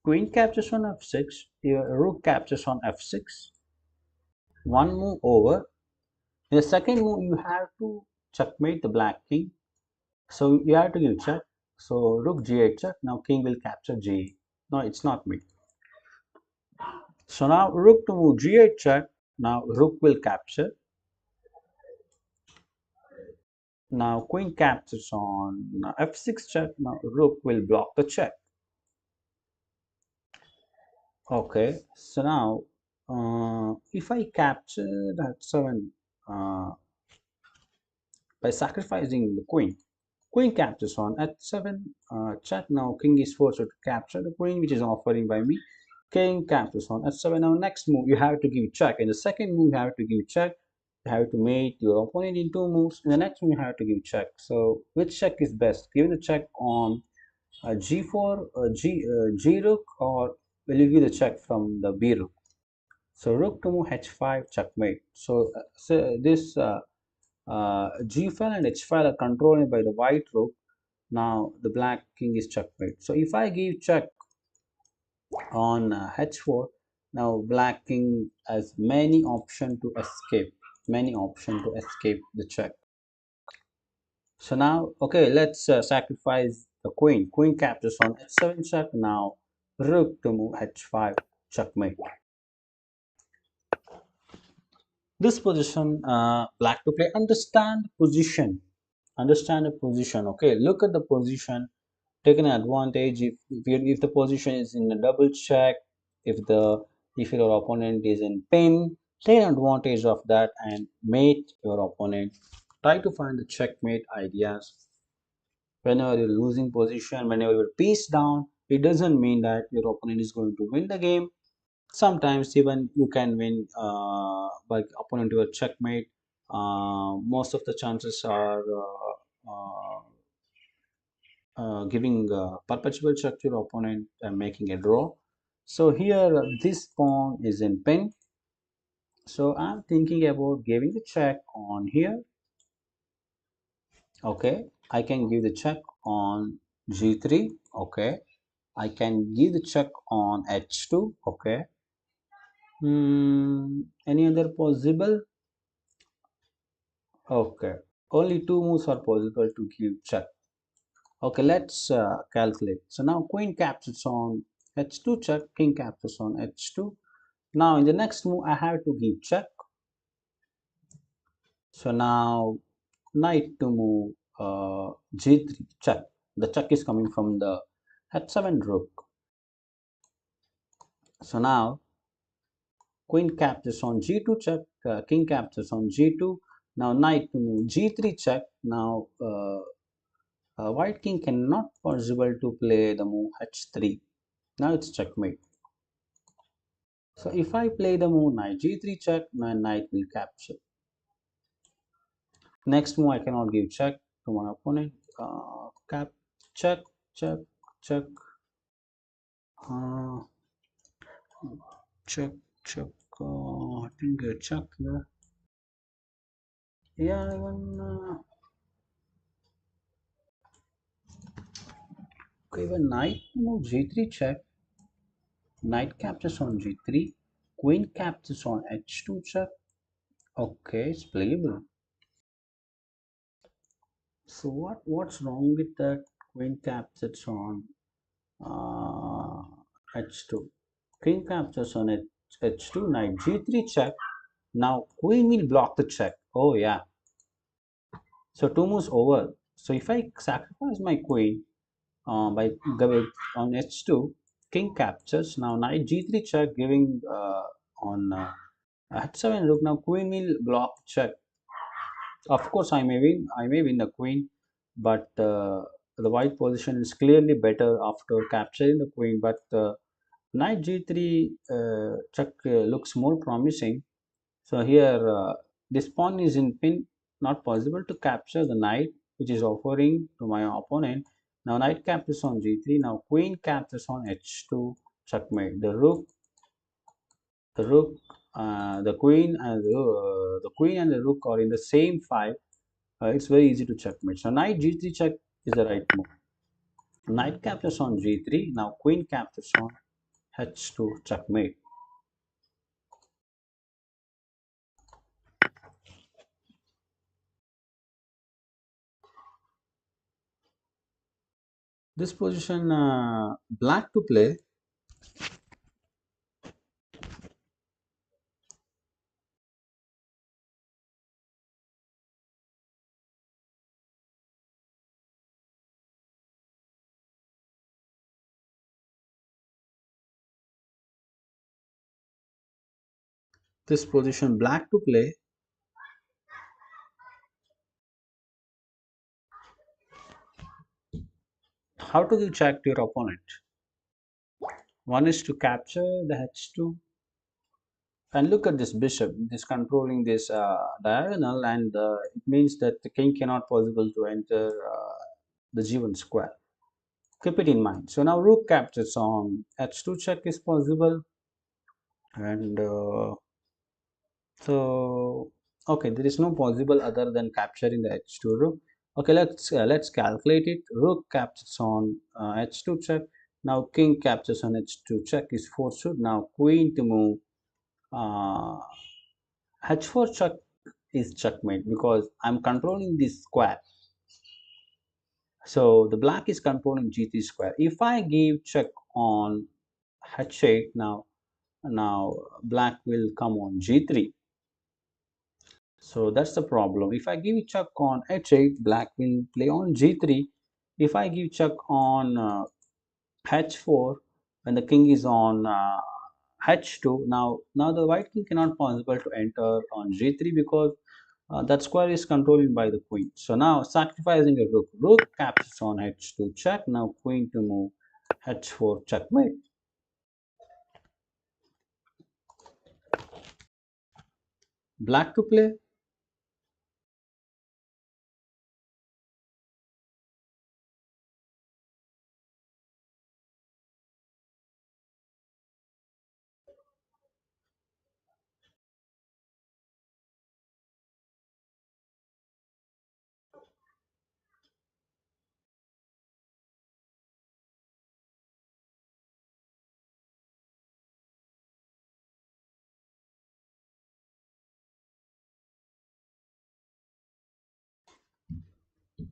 Speaker 1: queen captures on f6, here rook captures on f6, one move over. In the second move, you have to checkmate the black king. So you have to give check. So rook g8 check. Now king will capture g. No, it's not me. So now rook to move g8 check. Now rook will capture. Now queen captures on f6 check. Now rook will block the check. Okay. So now if I capture that 7 by sacrificing the queen, queen captures on h7 check. Now king is forced to capture the queen, which is offering by me. King captures on h7. Now next move you have to give check. In the second move you have to give check. You have to mate your opponent in two moves. In the next move you have to give check. So which check is best? Give the check on g4, g rook, or will you give the check from the b rook? So rook to move h5 checkmate. So this g file and h file are controlled by the white rook. Now the black king is checkmate. So if I give check on h4, now black king has many options to escape. Many options to escape the check. So now, okay, let's sacrifice the queen. Queen captures on h7 check. Now rook to move h5 checkmate. This position, black to play. Understand the position. Okay, look at the position. Take an advantage if the position is in a double check. If your opponent is in pin, take advantage of that and mate your opponent. Try to find the checkmate ideas. Whenever you're losing position, whenever you're piece down, it doesn't mean that your opponent is going to win the game. Sometimes even you can win by opponent to a checkmate. Most of the chances are giving perpetual check to your opponent and making a draw. So here this pawn is in pin. So I'm thinking about giving the check on here. Okay, I can give the check on g3. Okay, I can give the check on h2. Okay. Any other possible? Okay, only two moves are possible to give check. Okay, let's calculate. So now queen captures on h2 check, king captures on h2. Now in the next move, I have to give check. So now knight to move g3 check. The check is coming from the h7 rook. So now queen captures on g2 check, king captures on g2. Now knight to move g3 check. Now white king cannot possible to play the move h3. Now it's checkmate. So if I play the move knight g3 check, my knight will capture. Next move I cannot give check to my opponent. Cap check check check uh, check check. I think check here. Yeah, even okay, even knight move g3 check. Knight captures on g3. Queen captures on h2 check. Okay, it's playable. So what's wrong with that? Queen captures on h2. King captures on h2. Knight g3 check. Now queen will block the check. Oh yeah. So two moves over. So if I sacrifice my queen by on h2, king captures. Now knight g3 check, giving on h7 rook. Now queen will block check. Of course, I may win the queen, but the white position is clearly better after capturing the queen. But knight g3 check looks more promising. So here, this pawn is in pin, not possible to capture the knight, which is offering to my opponent. Now knight captures on g3. Now queen captures on h2, checkmate. The queen and the queen and the rook are in the same file. It's very easy to checkmate. So knight g3 check is the right move. Knight captures on g3. Now queen captures on h2 checkmate. This position black to play. This position black to play. How to give check to your opponent? One is to capture the h2, and look at this bishop. It is controlling this diagonal, and it means that the king cannot possible to enter the g1 square. Keep it in mind. So now rook captures on h2 check is possible, and so okay, there is no possible other than capturing the h2 rook. Okay, let's calculate it. Rook captures on h2 check. Now king captures on h2 check is forced. Now queen to move uh, h4 check is checkmate because I'm controlling this square. So the black is controlling g3 square. If I give check on h8, now black will come on g3. So that's the problem. If I give check on h8, black will play on g3. If I give check on h4, when the king is on h2, now the white king cannot possible to enter on g3 because that square is controlled by the queen. So now sacrificing a rook. Rook captures on h2 check. Now queen to move h4 checkmate. Black to play.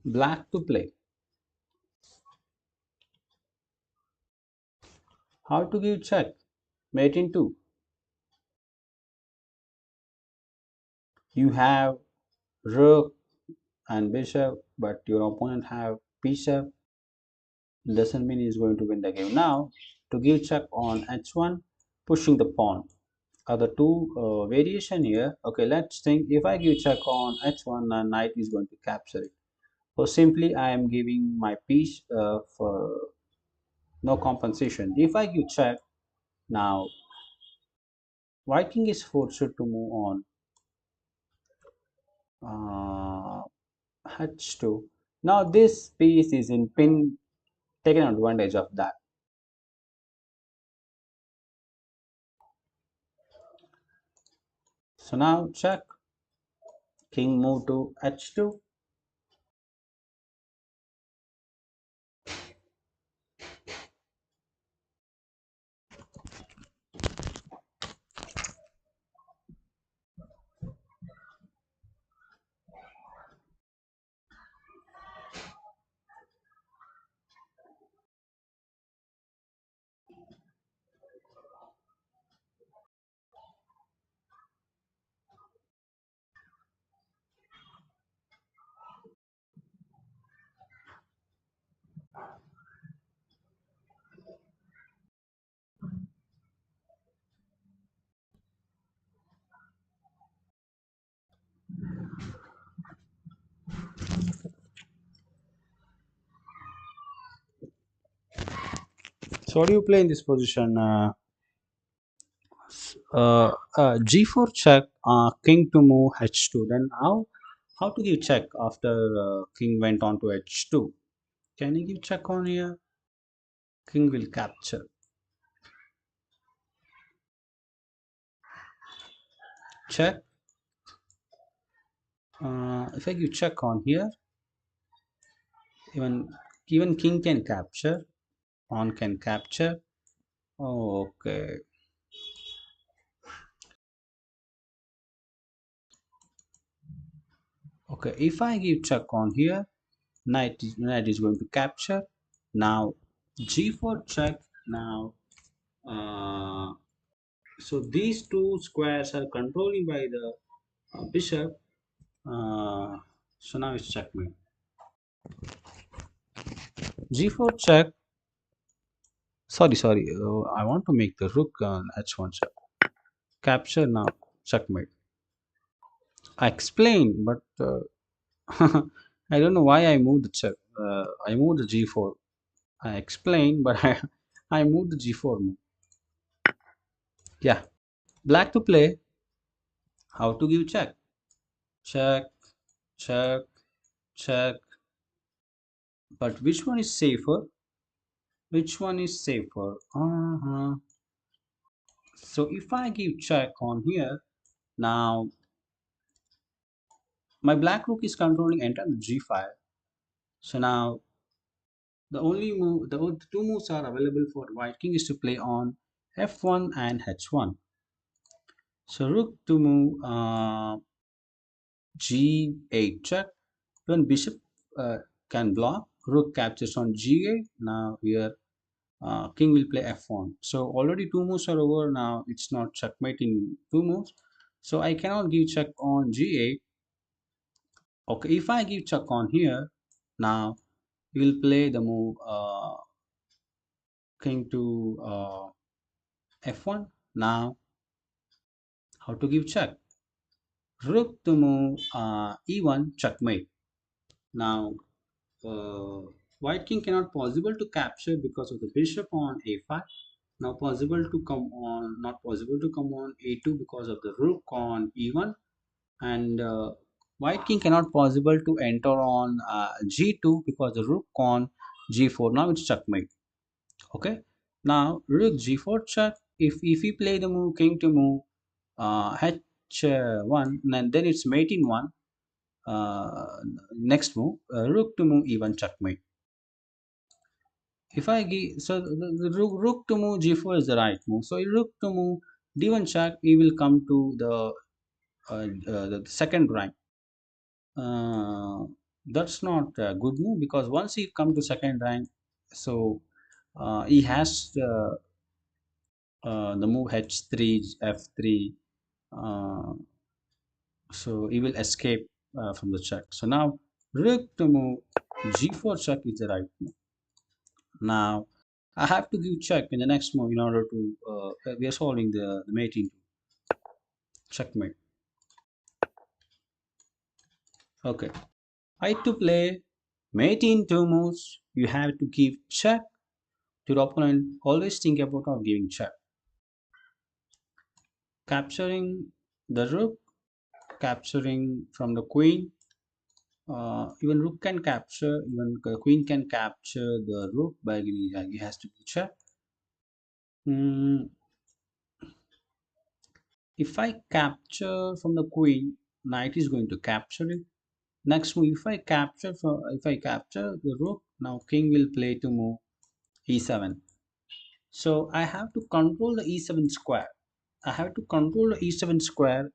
Speaker 1: Black to play. How to give check? Mate in 2. You have rook and bishop, but your opponent have bishop. Doesn't mean he's going to win the game. Now, to give check on h1, pushing the pawn. Are the two variation here? Okay, let's think. If I give check on h1, then knight is going to capture it. So simply, I am giving my piece for no compensation. If I give check, now white king is forced to move on h2. Now this piece is in pin, taken advantage of that. So now check, king move to h2. So what do you play in this position? G4 check, king to move h2. Then how to give check after king went on to h2? Can you give check on here? King will capture. Check. If I give check on here, even even king can capture. Pawn can capture. Oh, okay. Okay. If I give check on here, knight is going to capture. Now g4 check. Now so these two squares are controlling by the bishop. So now it's checkmate. g4 check. Sorry. I want to make the rook on h1 check. Capture now. Checkmate. I explained, but I don't know why I moved the check. I moved the g4. I explained, but I moved the g4 move. Yeah. Black to play. How to give check? Check, check, check. But which one is safer? Which one is safer? So if I give check on here, now my black rook is controlling enter the g5. So now the two moves are available for white king is to play on f1 and h1. So rook to move g8 check. When bishop uh, can block, rook captures on g8. Now here king will play f1. So already two moves are over. Now it's not checkmating two moves. So I cannot give check on g8. Okay, if I give check on here, now we will play the move king to f1. Now how to give check? Rook to move e1 checkmate. Now white king cannot possible to capture because of the bishop on a5. Now possible to come on, not possible to come on a2 because of the rook on e1, and white king cannot possible to enter on g2 because the rook on g4. Now it's checkmate. Okay. Now rook g4 check. If we play the move king to move h1, and then it's mate in one. Next move rook to move e1 checkmate. If I give so the rook to move g4 is the right move. So rook to move d1 check, he will come to the second rank. Uh, that's not a good move because once he come to second rank, so he has the move h3, f3. Uh, so he will escape from the check. So now rook to move g4 check is the right move. Now I have to give check in the next move in order to we are solving the mate into checkmate. Okay, I to play mate in two moves. You have to give check to the opponent. Always think about of giving check. Capturing the rook, capturing from the queen. Even rook can capture, even the queen can capture the rook by giving. He has to give check. Mm, if I capture from the queen, knight is going to capture it. Next move, if I capture the rook, now king will play to move e7. So I have to control the e7 square. I have to control the e7 square,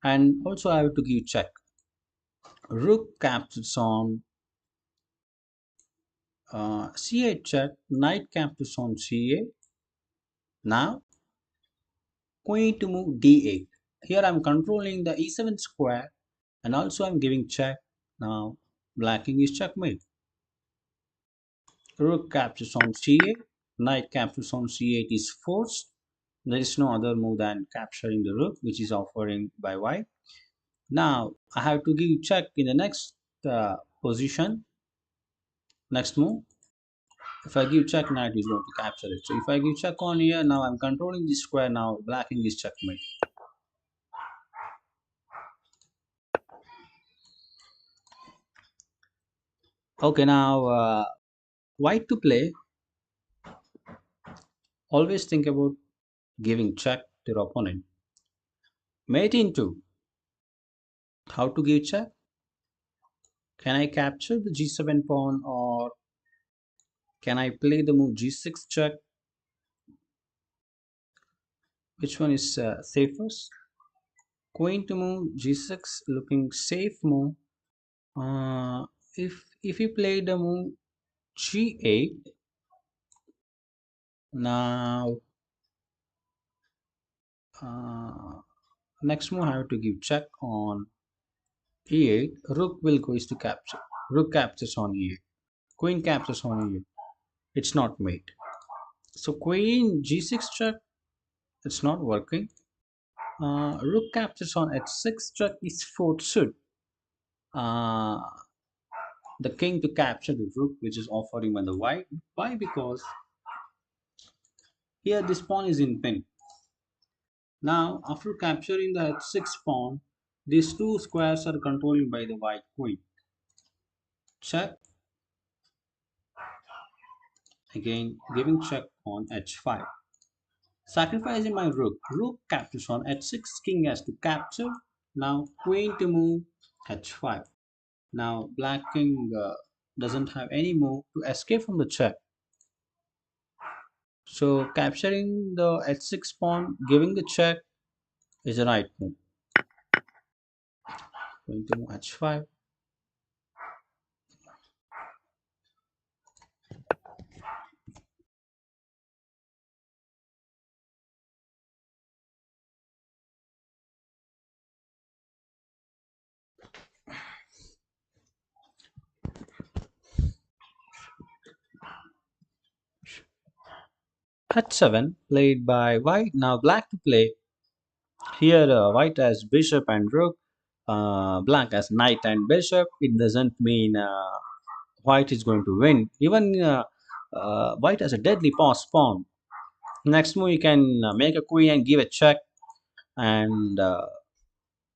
Speaker 1: and also I have to give check. Rook captures on c8 check. Knight captures on c8. Now queen to move d8. Here I'm controlling the e7 square, and also I'm giving check. Now blacking is checkmate. Rook captures on c8. Knight captures on c8 is forced. There is no other move than capturing the rook, which is offering by white. Now I have to give check in the next position. Next move. If I give check, knight is going to capture it. So if I give check on here, now I'm controlling this square. Now blacking is checkmate. Okay, now white to play. Always think about giving check to your opponent. Mate in two. How to give check? Can I capture the g7 pawn, or can I play the move g6 check? Which one is safest? Queen to move g6 looking safe move. Uh, if you play the move g8. Now, uh, next move I have to give check on e8. Rook will go is to capture. Rook captures on e8. Queen captures on e8. It's not mate. So queen g6 check. It's not working. Rook captures on h6 check is fourth suit. Uh, the king to capture the rook, which is offering by the white. Why? Because here this pawn is in pin. Now, after capturing the h6 pawn, these two squares are controlled by the white queen. Check, again giving check on h5. Sacrificing my rook. Rook captures on h6, king has to capture. Now queen to move h5. Now black king doesn't have any move to escape from the check. So capturing the h6 pawn, giving the check is the right move. Going to move h5. h7 played by white. Now black to play. Here white has bishop and rook. Black has knight and bishop. It doesn't mean white is going to win. Even white has a deadly pass pawn. Next move, you can make a queen and give a check, and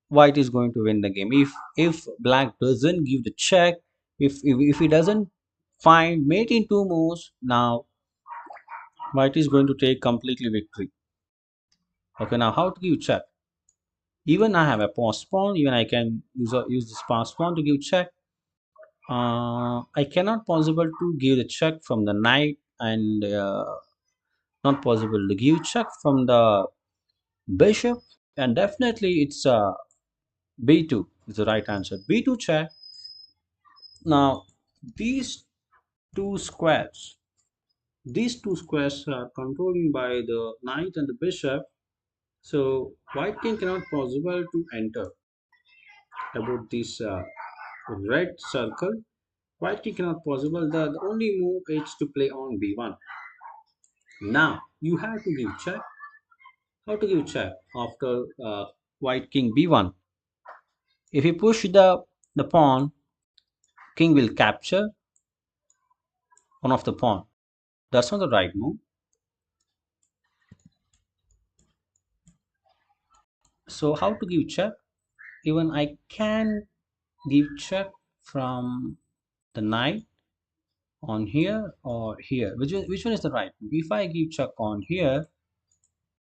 Speaker 1: white is going to win the game. If black doesn't give the check, if he doesn't find mate in two moves, now white is going to take completely victory. Okay, now how to give check? Even I have a pass pawn. Even I can use this pass pawn to give check. I cannot possible to give the check from the knight, and not possible to give check from the bishop, and definitely it's b2 is the right answer. b2 check. Now these two squares these two squares are controlling by the knight and the bishop, so white king cannot possible to enter about this red circle. White king cannot possible. The only move is to play on b1. Now you have to give check. How to give check after white king b1? If you push the pawn, king will capture one of the pawn. That's not the right move. So how to give check? Even I can give check from the knight on here or here. Which one is the right move? If I give check on here,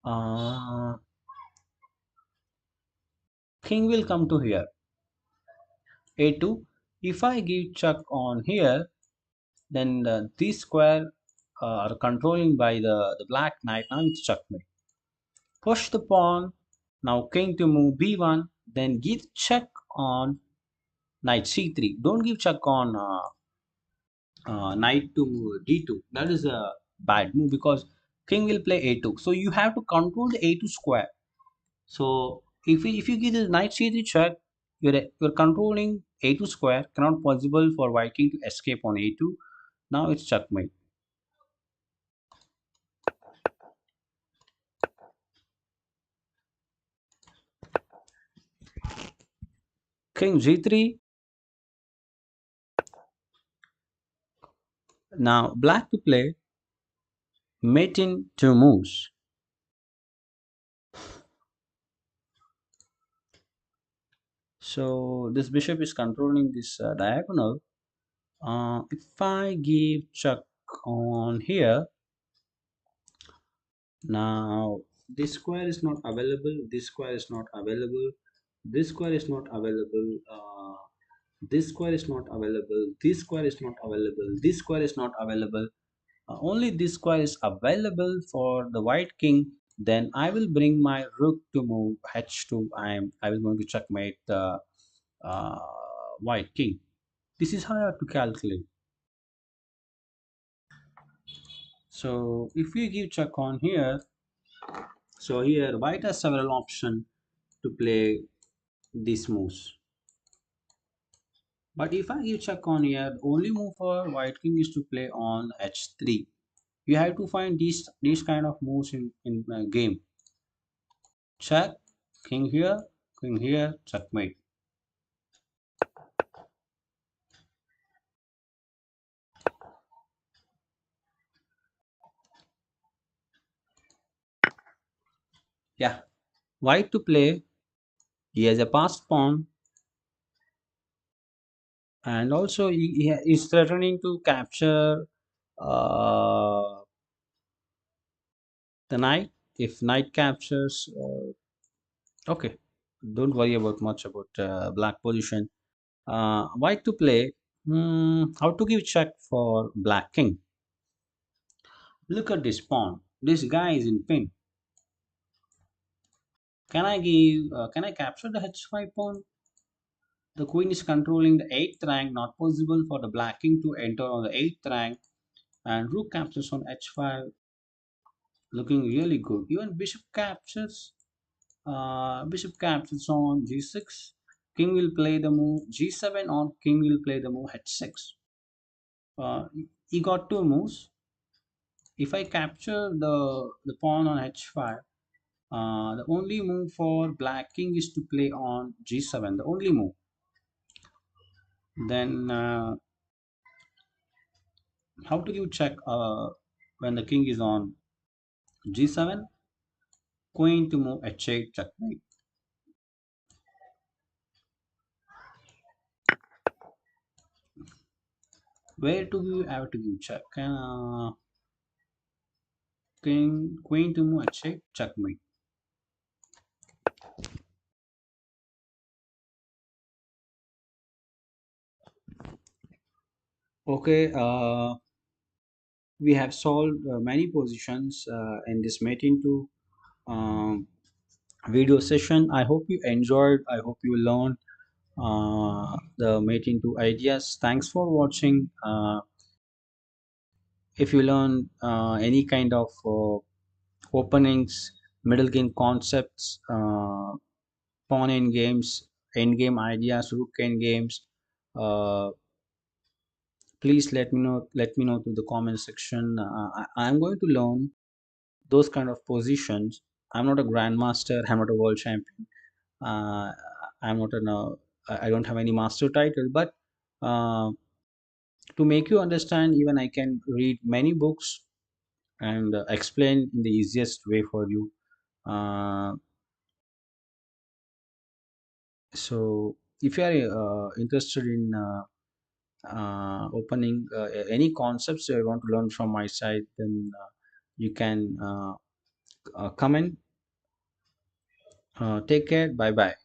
Speaker 1: uh, king will come to here, a2. If I give check on here, then these square are controlling by the black knight. Now it's checkmate. Push the pawn. Now king to move b1. Then give check on knight c3. Don't give check on knight to d2. That is a bad move because king will play a2. So you have to control the a2 square. So if you give the knight c3 check, you're controlling a2 square. Cannot possible for white king to escape on a2. Now it's checkmate. King g3. Now black to play mate in two moves. So this bishop is controlling this diagonal. If I give check on here, now this square is not available, this square is not available, this square is not available, this square is not available, this square is not available, this square is not available. Only this square is available for the white king. Then I will bring my rook to move h2. I will going to checkmate the uh, white king. This is how I have to calculate. So if we give check on here, so here white has several options to play these moves. But if I give check on here, the only move for white king is to play on h3. You have to find these kind of moves in game. Check, king here, checkmate. Yeah, white to play. He has a passed pawn, and also he is threatening to capture uh, the knight. If knight captures, okay, don't worry about much about black position. White to play. How to give check for black king? Look at this pawn. This guy is in pin. Can I give? Can I capture the h5 pawn? The queen is controlling the eighth rank. Not possible for the black king to enter on the eighth rank. And rook captures on h5. Looking really good. Even bishop captures. Bishop captures on g6. King will play the move g7 or king will play the move h6. Uh, he got two moves. If I capture the pawn on h5, the only move for black king is to play on g7. The only move. Then how to give check when the king is on g7? Queen to move h8 checkmate. Where do you have to give check? Queen to move h8 checkmate. Okay, we have solved many positions in this mate into um, video session. I hope you enjoyed. I hope you learned the mate into ideas. Thanks for watching. If you learn any kind of openings, middle game concepts, pawn end games, end game ideas, rook end games, uh, please let me know to the comment section. I'm going to learn those kind of positions. I'm not a grandmaster, I'm not a world champion, uh, I'm not an I don't have any master title, but uh, to make you understand, even I can read many books and explain in the easiest way for you. uh, so if you are interested in opening any concepts you want to learn from my side, then you can comment. Take care. Bye bye.